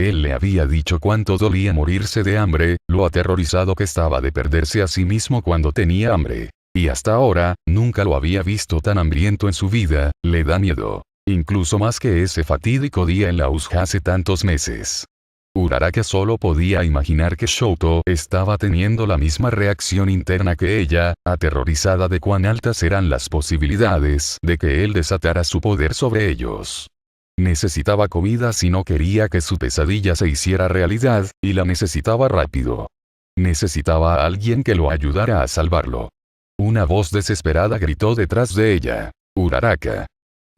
Él le había dicho cuánto dolía morirse de hambre, lo aterrorizado que estaba de perderse a sí mismo cuando tenía hambre. Y hasta ahora, nunca lo había visto tan hambriento en su vida, le da miedo. Incluso más que ese fatídico día en la USJ hace tantos meses. Uraraka solo podía imaginar que Shoto estaba teniendo la misma reacción interna que ella, aterrorizada de cuán altas eran las posibilidades de que él desatara su poder sobre ellos. Necesitaba comida si no quería que su pesadilla se hiciera realidad, y la necesitaba rápido. Necesitaba a alguien que lo ayudara a salvarlo. Una voz desesperada gritó detrás de ella. Uraraka.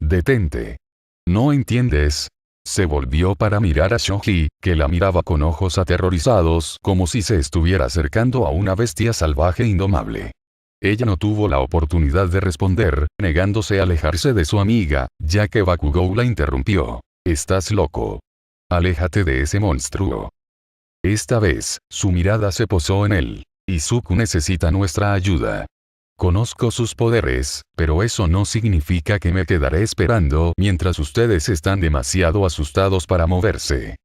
Detente. ¿No entiendes? Se volvió para mirar a Shoji, que la miraba con ojos aterrorizados, como si se estuviera acercando a una bestia salvaje indomable. Ella no tuvo la oportunidad de responder, negándose a alejarse de su amiga, ya que Bakugou la interrumpió. «Estás loco. Aléjate de ese monstruo». Esta vez, su mirada se posó en él. «Izuku necesita nuestra ayuda. Conozco sus poderes, pero eso no significa que me quedaré esperando mientras ustedes están demasiado asustados para moverse».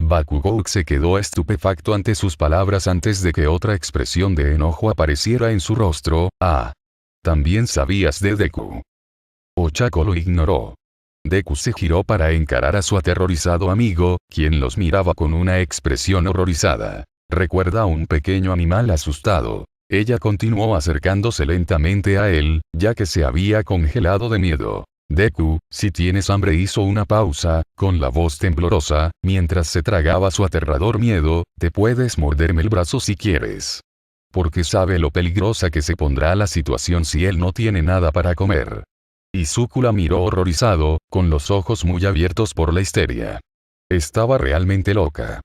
Bakugou se quedó estupefacto ante sus palabras antes de que otra expresión de enojo apareciera en su rostro. «Ah. También sabías de Deku». Ochako lo ignoró. Deku se giró para encarar a su aterrorizado amigo, quien los miraba con una expresión horrorizada. «¿Recuerda a un pequeño animal asustado?». Ella continuó acercándose lentamente a él, ya que se había congelado de miedo. «Deku, si tienes hambre», hizo una pausa, con la voz temblorosa, mientras se tragaba su aterrador miedo. «Te puedes morderme el brazo si quieres. Porque sabe lo peligrosa que se pondrá la situación si él no tiene nada para comer». Izuku la miró horrorizado, con los ojos muy abiertos por la histeria. Estaba realmente loca.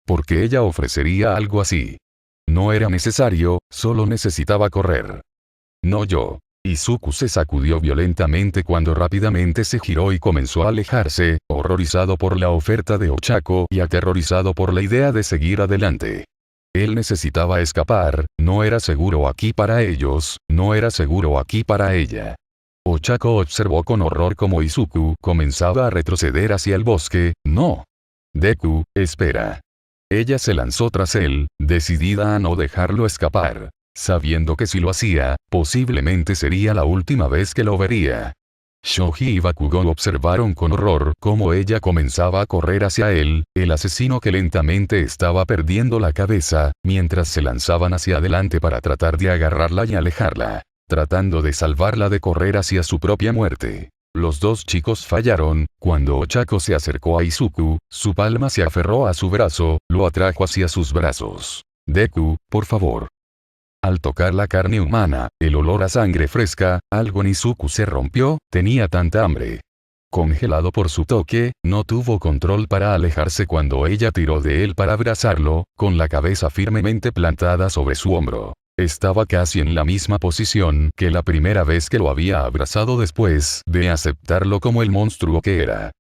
¿Por qué ella ofrecería algo así? No era necesario, solo necesitaba correr. «No yo». Izuku se sacudió violentamente cuando rápidamente se giró y comenzó a alejarse, horrorizado por la oferta de Ochako y aterrorizado por la idea de seguir adelante. Él necesitaba escapar, no era seguro aquí para ellos, no era seguro aquí para ella. Ochako observó con horror cómo Izuku comenzaba a retroceder hacia el bosque. «No. Deku, espera». Ella se lanzó tras él, decidida a no dejarlo escapar, sabiendo que si lo hacía, posiblemente sería la última vez que lo vería. Shoji y Bakugou observaron con horror cómo ella comenzaba a correr hacia él, el asesino que lentamente estaba perdiendo la cabeza, mientras se lanzaban hacia adelante para tratar de agarrarla y alejarla, tratando de salvarla de correr hacia su propia muerte. Los dos chicos fallaron. Cuando Ochako se acercó a Izuku, su palma se aferró a su brazo, lo atrajo hacia sus brazos. «Deku, por favor». Al tocar la carne humana, el olor a sangre fresca, algo en Izuku se rompió, tenía tanta hambre. Congelado por su toque, no tuvo control para alejarse cuando ella tiró de él para abrazarlo, con la cabeza firmemente plantada sobre su hombro. Estaba casi en la misma posición que la primera vez que lo había abrazado después de aceptarlo como el monstruo que era.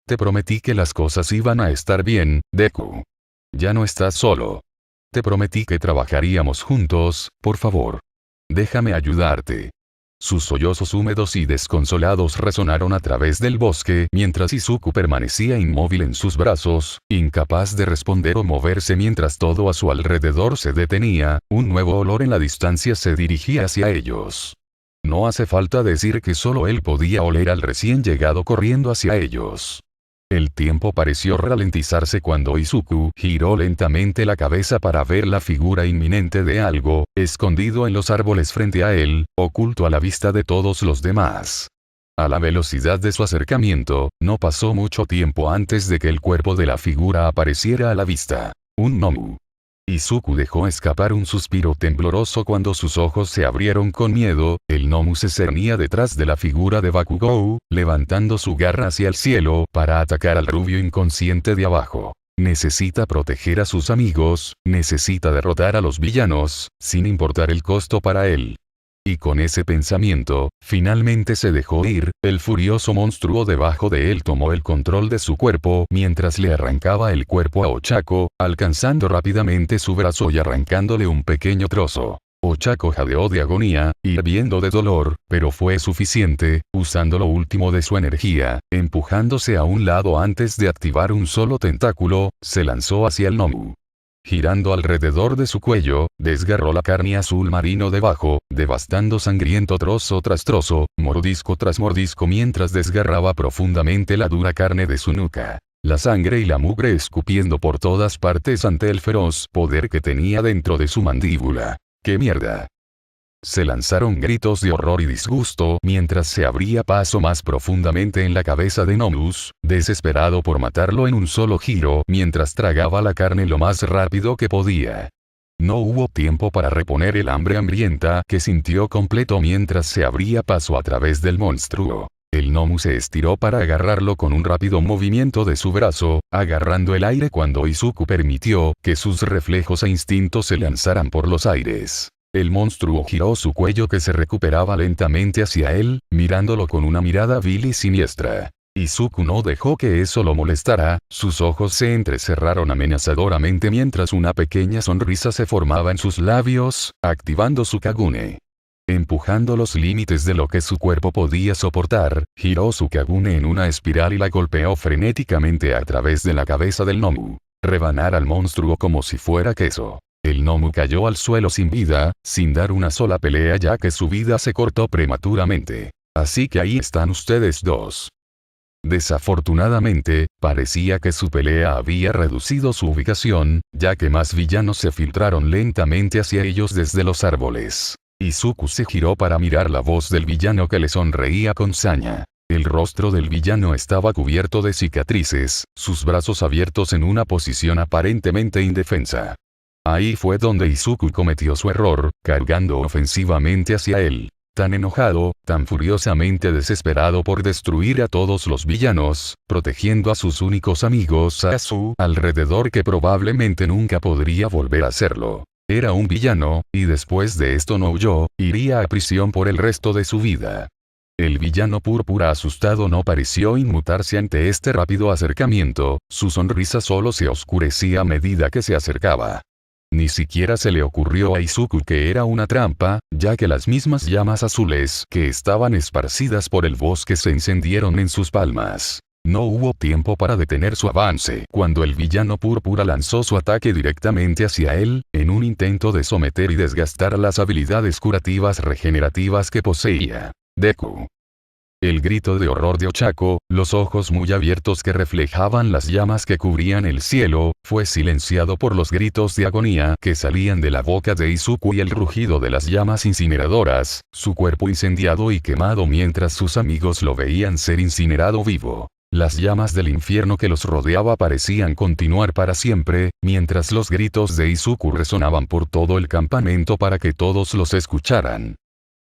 «Te prometí que las cosas iban a estar bien, Deku. Ya no estás solo. Te prometí que trabajaríamos juntos, por favor. Déjame ayudarte». Sus sollozos húmedos y desconsolados resonaron a través del bosque mientras Izuku permanecía inmóvil en sus brazos, incapaz de responder o moverse mientras todo a su alrededor se detenía. Un nuevo olor en la distancia se dirigía hacia ellos. No hace falta decir que solo él podía oler al recién llegado corriendo hacia ellos. El tiempo pareció ralentizarse cuando Izuku giró lentamente la cabeza para ver la figura inminente de algo, escondido en los árboles frente a él, oculto a la vista de todos los demás. A la velocidad de su acercamiento, no pasó mucho tiempo antes de que el cuerpo de la figura apareciera a la vista. Un Nomu. Izuku dejó escapar un suspiro tembloroso cuando sus ojos se abrieron con miedo. El Nomu se cernía detrás de la figura de Bakugou, levantando su garra hacia el cielo para atacar al rubio inconsciente de abajo. Necesita proteger a sus amigos, necesita derrotar a los villanos, sin importar el costo para él. Y con ese pensamiento, finalmente se dejó ir. El furioso monstruo debajo de él tomó el control de su cuerpo mientras le arrancaba el cuerpo a Ochako, alcanzando rápidamente su brazo y arrancándole un pequeño trozo. Ochako jadeó de agonía, hirviendo de dolor, pero fue suficiente. Usando lo último de su energía, empujándose a un lado antes de activar un solo tentáculo, se lanzó hacia el Nomu. Girando alrededor de su cuello, desgarró la carne azul marino debajo, devastando sangriento trozo tras trozo, mordisco tras mordisco mientras desgarraba profundamente la dura carne de su nuca. La sangre y la mugre escupiendo por todas partes ante el feroz poder que tenía dentro de su mandíbula. ¡Qué mierda! Se lanzaron gritos de horror y disgusto mientras se abría paso más profundamente en la cabeza de Nomus, desesperado por matarlo en un solo giro mientras tragaba la carne lo más rápido que podía. No hubo tiempo para reponer el hambre hambrienta que sintió completo mientras se abría paso a través del monstruo. El Nomu se estiró para agarrarlo con un rápido movimiento de su brazo, agarrando el aire cuando Izuku permitió que sus reflejos e instintos se lanzaran por los aires. El monstruo giró su cuello que se recuperaba lentamente hacia él, mirándolo con una mirada vil y siniestra. Izuku no dejó que eso lo molestara, sus ojos se entrecerraron amenazadoramente mientras una pequeña sonrisa se formaba en sus labios, activando su Kagune. Empujando los límites de lo que su cuerpo podía soportar, giró su Kagune en una espiral y la golpeó frenéticamente a través de la cabeza del Nomu. Rebanar al monstruo como si fuera queso. El Nomu cayó al suelo sin vida, sin dar una sola pelea ya que su vida se cortó prematuramente. Así que ahí están ustedes dos. Desafortunadamente, parecía que su pelea había reducido su ubicación, ya que más villanos se filtraron lentamente hacia ellos desde los árboles. Izuku se giró para mirar la voz del villano que le sonreía con saña. El rostro del villano estaba cubierto de cicatrices, sus brazos abiertos en una posición aparentemente indefensa. Ahí fue donde Izuku cometió su error, cargando ofensivamente hacia él. Tan enojado, tan furiosamente desesperado por destruir a todos los villanos, protegiendo a sus únicos amigos a su alrededor que probablemente nunca podría volver a hacerlo. Era un villano, y después de esto no huyó, iría a prisión por el resto de su vida. El villano púrpura asustado no pareció inmutarse ante este rápido acercamiento, su sonrisa solo se oscurecía a medida que se acercaba. Ni siquiera se le ocurrió a Izuku que era una trampa, ya que las mismas llamas azules que estaban esparcidas por el bosque se encendieron en sus palmas. No hubo tiempo para detener su avance cuando el villano púrpura lanzó su ataque directamente hacia él, en un intento de someter y desgastar las habilidades curativas regenerativas que poseía. Deku. El grito de horror de Ochako, los ojos muy abiertos que reflejaban las llamas que cubrían el cielo, fue silenciado por los gritos de agonía que salían de la boca de Izuku y el rugido de las llamas incineradoras, su cuerpo incendiado y quemado mientras sus amigos lo veían ser incinerado vivo. Las llamas del infierno que los rodeaba parecían continuar para siempre, mientras los gritos de Izuku resonaban por todo el campamento para que todos los escucharan.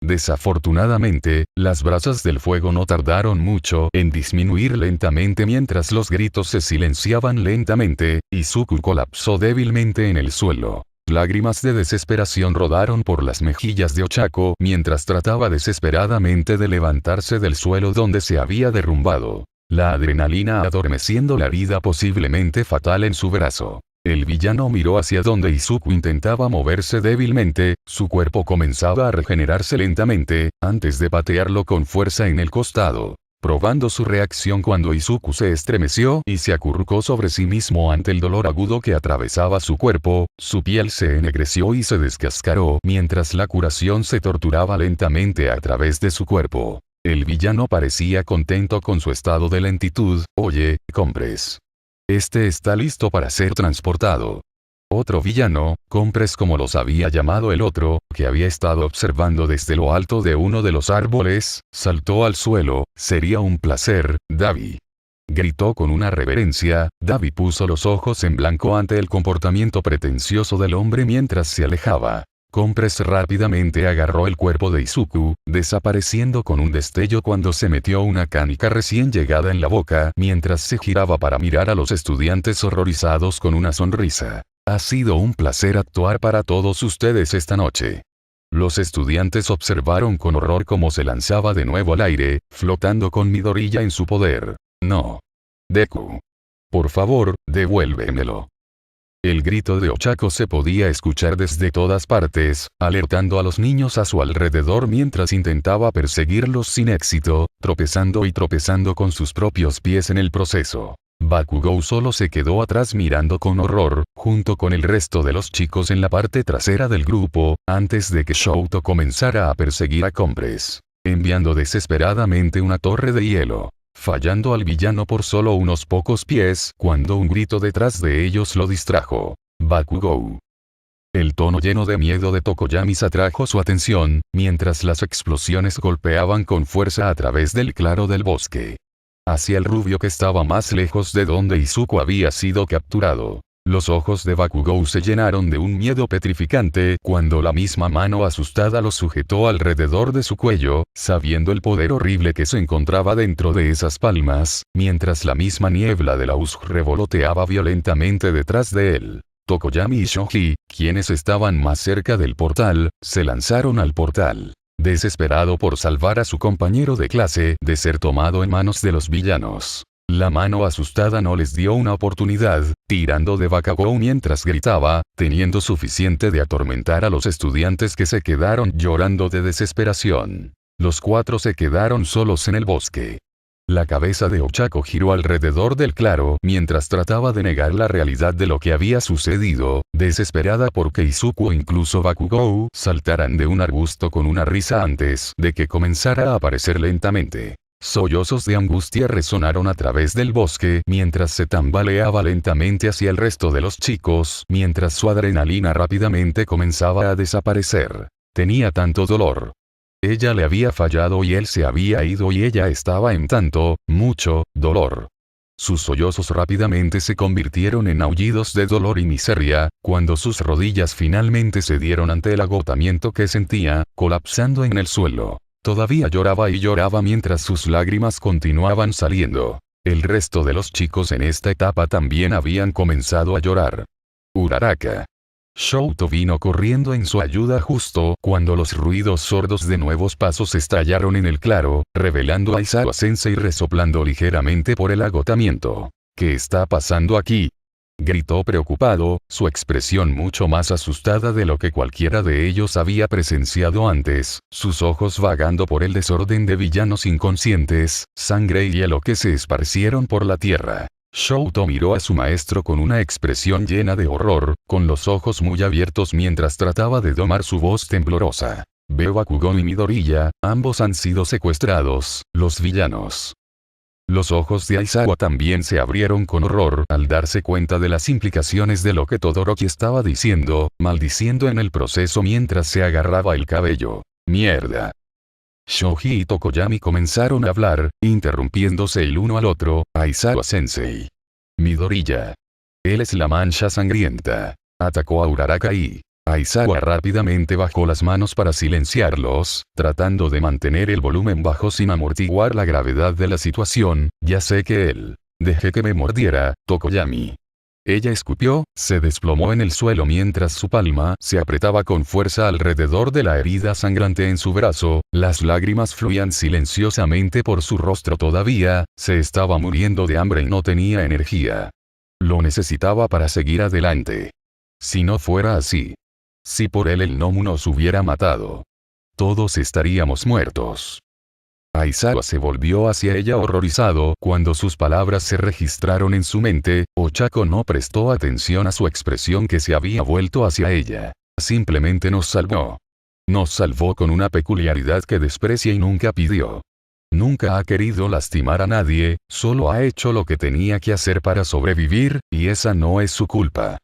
Desafortunadamente, las brasas del fuego no tardaron mucho en disminuir lentamente mientras los gritos se silenciaban lentamente, Izuku colapsó débilmente en el suelo. Lágrimas de desesperación rodaron por las mejillas de Ochako mientras trataba desesperadamente de levantarse del suelo donde se había derrumbado. La adrenalina adormeciendo la herida posiblemente fatal en su brazo. El villano miró hacia donde Izuku intentaba moverse débilmente, su cuerpo comenzaba a regenerarse lentamente, antes de patearlo con fuerza en el costado. Probando su reacción cuando Izuku se estremeció y se acurrucó sobre sí mismo ante el dolor agudo que atravesaba su cuerpo, su piel se ennegreció y se descascaró mientras la curación se torturaba lentamente a través de su cuerpo. El villano parecía contento con su estado de lentitud. Oye, Compres. Este está listo para ser transportado. Otro villano, Compres como los había llamado el otro, que había estado observando desde lo alto de uno de los árboles, saltó al suelo. Sería un placer, Davi. Gritó con una reverencia. Davi puso los ojos en blanco ante el comportamiento pretencioso del hombre mientras se alejaba. Compres rápidamente agarró el cuerpo de Izuku, desapareciendo con un destello cuando se metió una canica recién llegada en la boca mientras se giraba para mirar a los estudiantes horrorizados con una sonrisa. Ha sido un placer actuar para todos ustedes esta noche. Los estudiantes observaron con horror cómo se lanzaba de nuevo al aire, flotando con Midoriya en su poder. No. Deku. Por favor, devuélvemelo. El grito de Ochako se podía escuchar desde todas partes, alertando a los niños a su alrededor mientras intentaba perseguirlos sin éxito, tropezando y tropezando con sus propios pies en el proceso. Bakugou solo se quedó atrás mirando con horror, junto con el resto de los chicos en la parte trasera del grupo, antes de que Shouto comenzara a perseguir a Compress, enviando desesperadamente una torre de hielo, fallando al villano por solo unos pocos pies cuando un grito detrás de ellos lo distrajo. Bakugou. El tono lleno de miedo de Tokoyami atrajo su atención, mientras las explosiones golpeaban con fuerza a través del claro del bosque. Hacia el rubio que estaba más lejos de donde Izuku había sido capturado. Los ojos de Bakugou se llenaron de un miedo petrificante cuando la misma mano asustada lo sujetó alrededor de su cuello, sabiendo el poder horrible que se encontraba dentro de esas palmas, mientras la misma niebla de la Usk revoloteaba violentamente detrás de él. Tokoyami y Shoji, quienes estaban más cerca del portal, se lanzaron al portal. Desesperado por salvar a su compañero de clase de ser tomado en manos de los villanos. La mano asustada no les dio una oportunidad, tirando de Bakugou mientras gritaba, teniendo suficiente de atormentar a los estudiantes que se quedaron llorando de desesperación. Los cuatro se quedaron solos en el bosque. La cabeza de Ochako giró alrededor del claro mientras trataba de negar la realidad de lo que había sucedido, desesperada porque Izuku o incluso Bakugou saltaran de un arbusto con una risa antes de que comenzara a aparecer lentamente. Sollozos de angustia resonaron a través del bosque mientras se tambaleaba lentamente hacia el resto de los chicos, mientras su adrenalina rápidamente comenzaba a desaparecer. Tenía tanto dolor. Ella le había fallado y él se había ido y ella estaba en tanto, mucho, dolor. Sus sollozos rápidamente se convirtieron en aullidos de dolor y miseria, cuando sus rodillas finalmente cedieron ante el agotamiento que sentía, colapsando en el suelo. Todavía lloraba y lloraba mientras sus lágrimas continuaban saliendo. El resto de los chicos en esta etapa también habían comenzado a llorar. Uraraka. Shouto vino corriendo en su ayuda justo cuando los ruidos sordos de nuevos pasos estallaron en el claro, revelando a Aizawa Sensei resoplando ligeramente por el agotamiento. ¿Qué está pasando aquí?, gritó preocupado, su expresión mucho más asustada de lo que cualquiera de ellos había presenciado antes, sus ojos vagando por el desorden de villanos inconscientes, sangre y hielo que se esparcieron por la tierra. Shouto miró a su maestro con una expresión llena de horror, con los ojos muy abiertos mientras trataba de domar su voz temblorosa. Veo a Bakugou y Midoriya, ambos han sido secuestrados, los villanos. Los ojos de Aizawa también se abrieron con horror al darse cuenta de las implicaciones de lo que Todoroki estaba diciendo, maldiciendo en el proceso mientras se agarraba el cabello. ¡Mierda! Shoji y Tokoyami comenzaron a hablar, interrumpiéndose el uno al otro. Aizawa Sensei. Midoriya. Él es la mancha sangrienta. Atacó a Uraraka y Aizawa rápidamente bajó las manos para silenciarlos, tratando de mantener el volumen bajo sin amortiguar la gravedad de la situación. Ya sé que él. Dejé que me mordiera, Tokoyami. Ella escupió, se desplomó en el suelo mientras su palma se apretaba con fuerza alrededor de la herida sangrante en su brazo, las lágrimas fluían silenciosamente por su rostro todavía, se estaba muriendo de hambre y no tenía energía. Lo necesitaba para seguir adelante. Si no fuera así. Si por él el Nomu nos hubiera matado. Todos estaríamos muertos. Aizawa se volvió hacia ella horrorizado cuando sus palabras se registraron en su mente. Ochako no prestó atención a su expresión que se había vuelto hacia ella. Simplemente nos salvó. Nos salvó con una peculiaridad que desprecia y nunca pidió. Nunca ha querido lastimar a nadie, solo ha hecho lo que tenía que hacer para sobrevivir, y esa no es su culpa.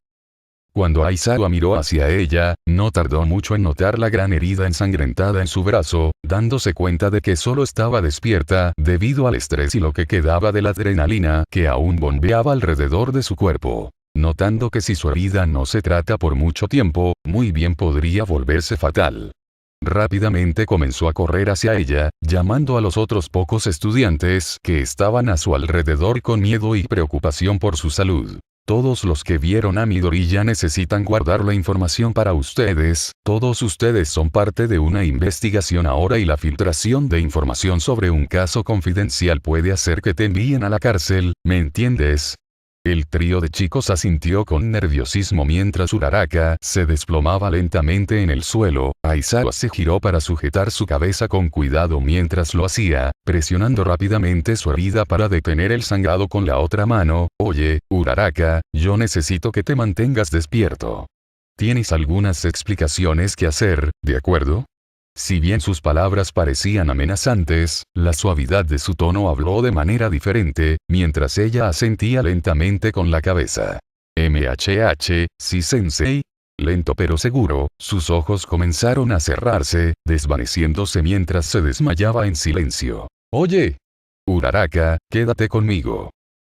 Cuando Aizawa miró hacia ella, no tardó mucho en notar la gran herida ensangrentada en su brazo, dándose cuenta de que solo estaba despierta debido al estrés y lo que quedaba de la adrenalina que aún bombeaba alrededor de su cuerpo. Notando que si su herida no se trata por mucho tiempo, muy bien podría volverse fatal. Rápidamente comenzó a correr hacia ella, llamando a los otros pocos estudiantes que estaban a su alrededor con miedo y preocupación por su salud. Todos los que vieron a Midoriya necesitan guardar la información para ustedes, todos ustedes son parte de una investigación ahora y la filtración de información sobre un caso confidencial puede hacer que te envíen a la cárcel, ¿me entiendes? El trío de chicos asintió con nerviosismo mientras Uraraka se desplomaba lentamente en el suelo. Aizawa se giró para sujetar su cabeza con cuidado mientras lo hacía, presionando rápidamente su herida para detener el sangrado con la otra mano. Oye, Uraraka, yo necesito que te mantengas despierto. Tienes algunas explicaciones que hacer, ¿de acuerdo? Si bien sus palabras parecían amenazantes, la suavidad de su tono habló de manera diferente, mientras ella asentía lentamente con la cabeza. Sí, sensei. Lento pero seguro, sus ojos comenzaron a cerrarse, desvaneciéndose mientras se desmayaba en silencio. Oye. Uraraka, quédate conmigo.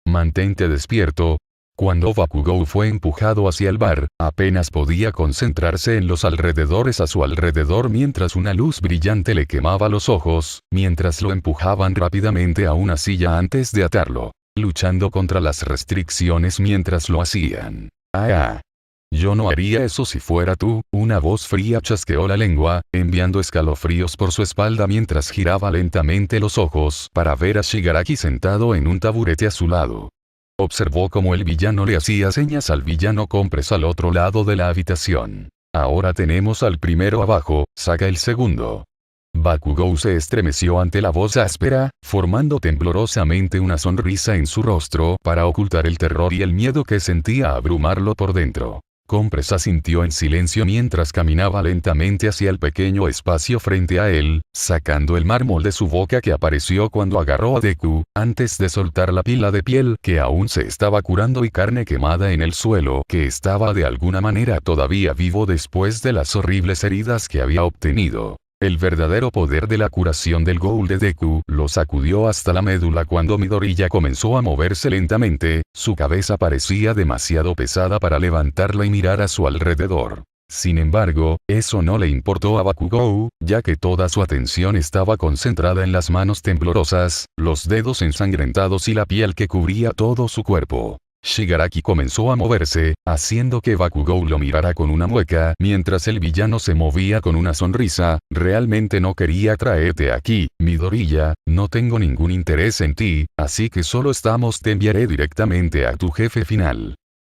Mantente despierto. Cuando Bakugou fue empujado hacia el bar, apenas podía concentrarse en los alrededores a su alrededor mientras una luz brillante le quemaba los ojos, mientras lo empujaban rápidamente a una silla antes de atarlo, luchando contra las restricciones mientras lo hacían. Yo no haría eso si fuera tú. Una voz fría chasqueó la lengua, enviando escalofríos por su espalda mientras giraba lentamente los ojos para ver a Shigaraki sentado en un taburete a su lado. Observó cómo el villano le hacía señas al villano compres al otro lado de la habitación. Ahora tenemos al primero abajo, saca el segundo. Bakugou se estremeció ante la voz áspera, formando temblorosamente una sonrisa en su rostro para ocultar el terror y el miedo que sentía abrumarlo por dentro. Compres asintió en silencio mientras caminaba lentamente hacia el pequeño espacio frente a él, sacando el mármol de su boca que apareció cuando agarró a Deku, antes de soltar la pila de piel que aún se estaba curando y carne quemada en el suelo que estaba de alguna manera todavía vivo después de las horribles heridas que había obtenido. El verdadero poder de la curación del Ghoul de Deku lo sacudió hasta la médula cuando Midoriya comenzó a moverse lentamente, su cabeza parecía demasiado pesada para levantarla y mirar a su alrededor. Sin embargo, eso no le importó a Bakugou, ya que toda su atención estaba concentrada en las manos temblorosas, los dedos ensangrentados y la piel que cubría todo su cuerpo. Shigaraki comenzó a moverse, haciendo que Bakugou lo mirara con una mueca mientras el villano se movía con una sonrisa. Realmente no quería traerte aquí, Midoriya, no tengo ningún interés en ti, así que solo te enviaré directamente a tu jefe final.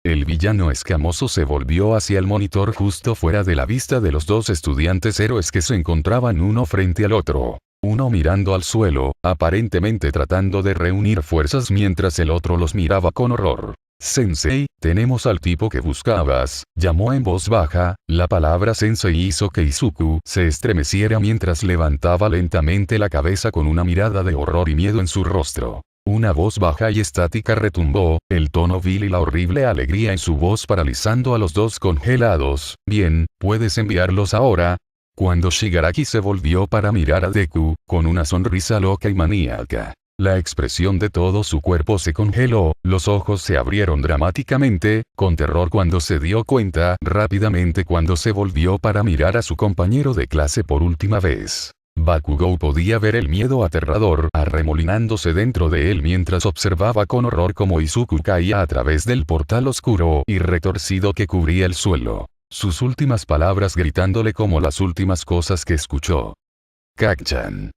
El villano escamoso se volvió hacia el monitor justo fuera de la vista de los dos estudiantes héroes que se encontraban uno frente al otro. Uno mirando al suelo, aparentemente tratando de reunir fuerzas mientras el otro los miraba con horror. Sensei, tenemos al tipo que buscabas, llamó en voz baja. La palabra sensei hizo que Izuku se estremeciera mientras levantaba lentamente la cabeza con una mirada de horror y miedo en su rostro. Una voz baja y estática retumbó, el tono vil y la horrible alegría en su voz paralizando a los dos congelados. Bien, puedes enviarlos ahora. Cuando Shigaraki se volvió para mirar a Deku, con una sonrisa loca y maníaca, la expresión de todo su cuerpo se congeló, los ojos se abrieron dramáticamente, con terror cuando se dio cuenta rápidamente cuando se volvió para mirar a su compañero de clase por última vez. Bakugou podía ver el miedo aterrador arremolinándose dentro de él mientras observaba con horror cómo Izuku caía a través del portal oscuro y retorcido que cubría el suelo. Sus últimas palabras gritándole como las últimas cosas que escuchó. Kacchan.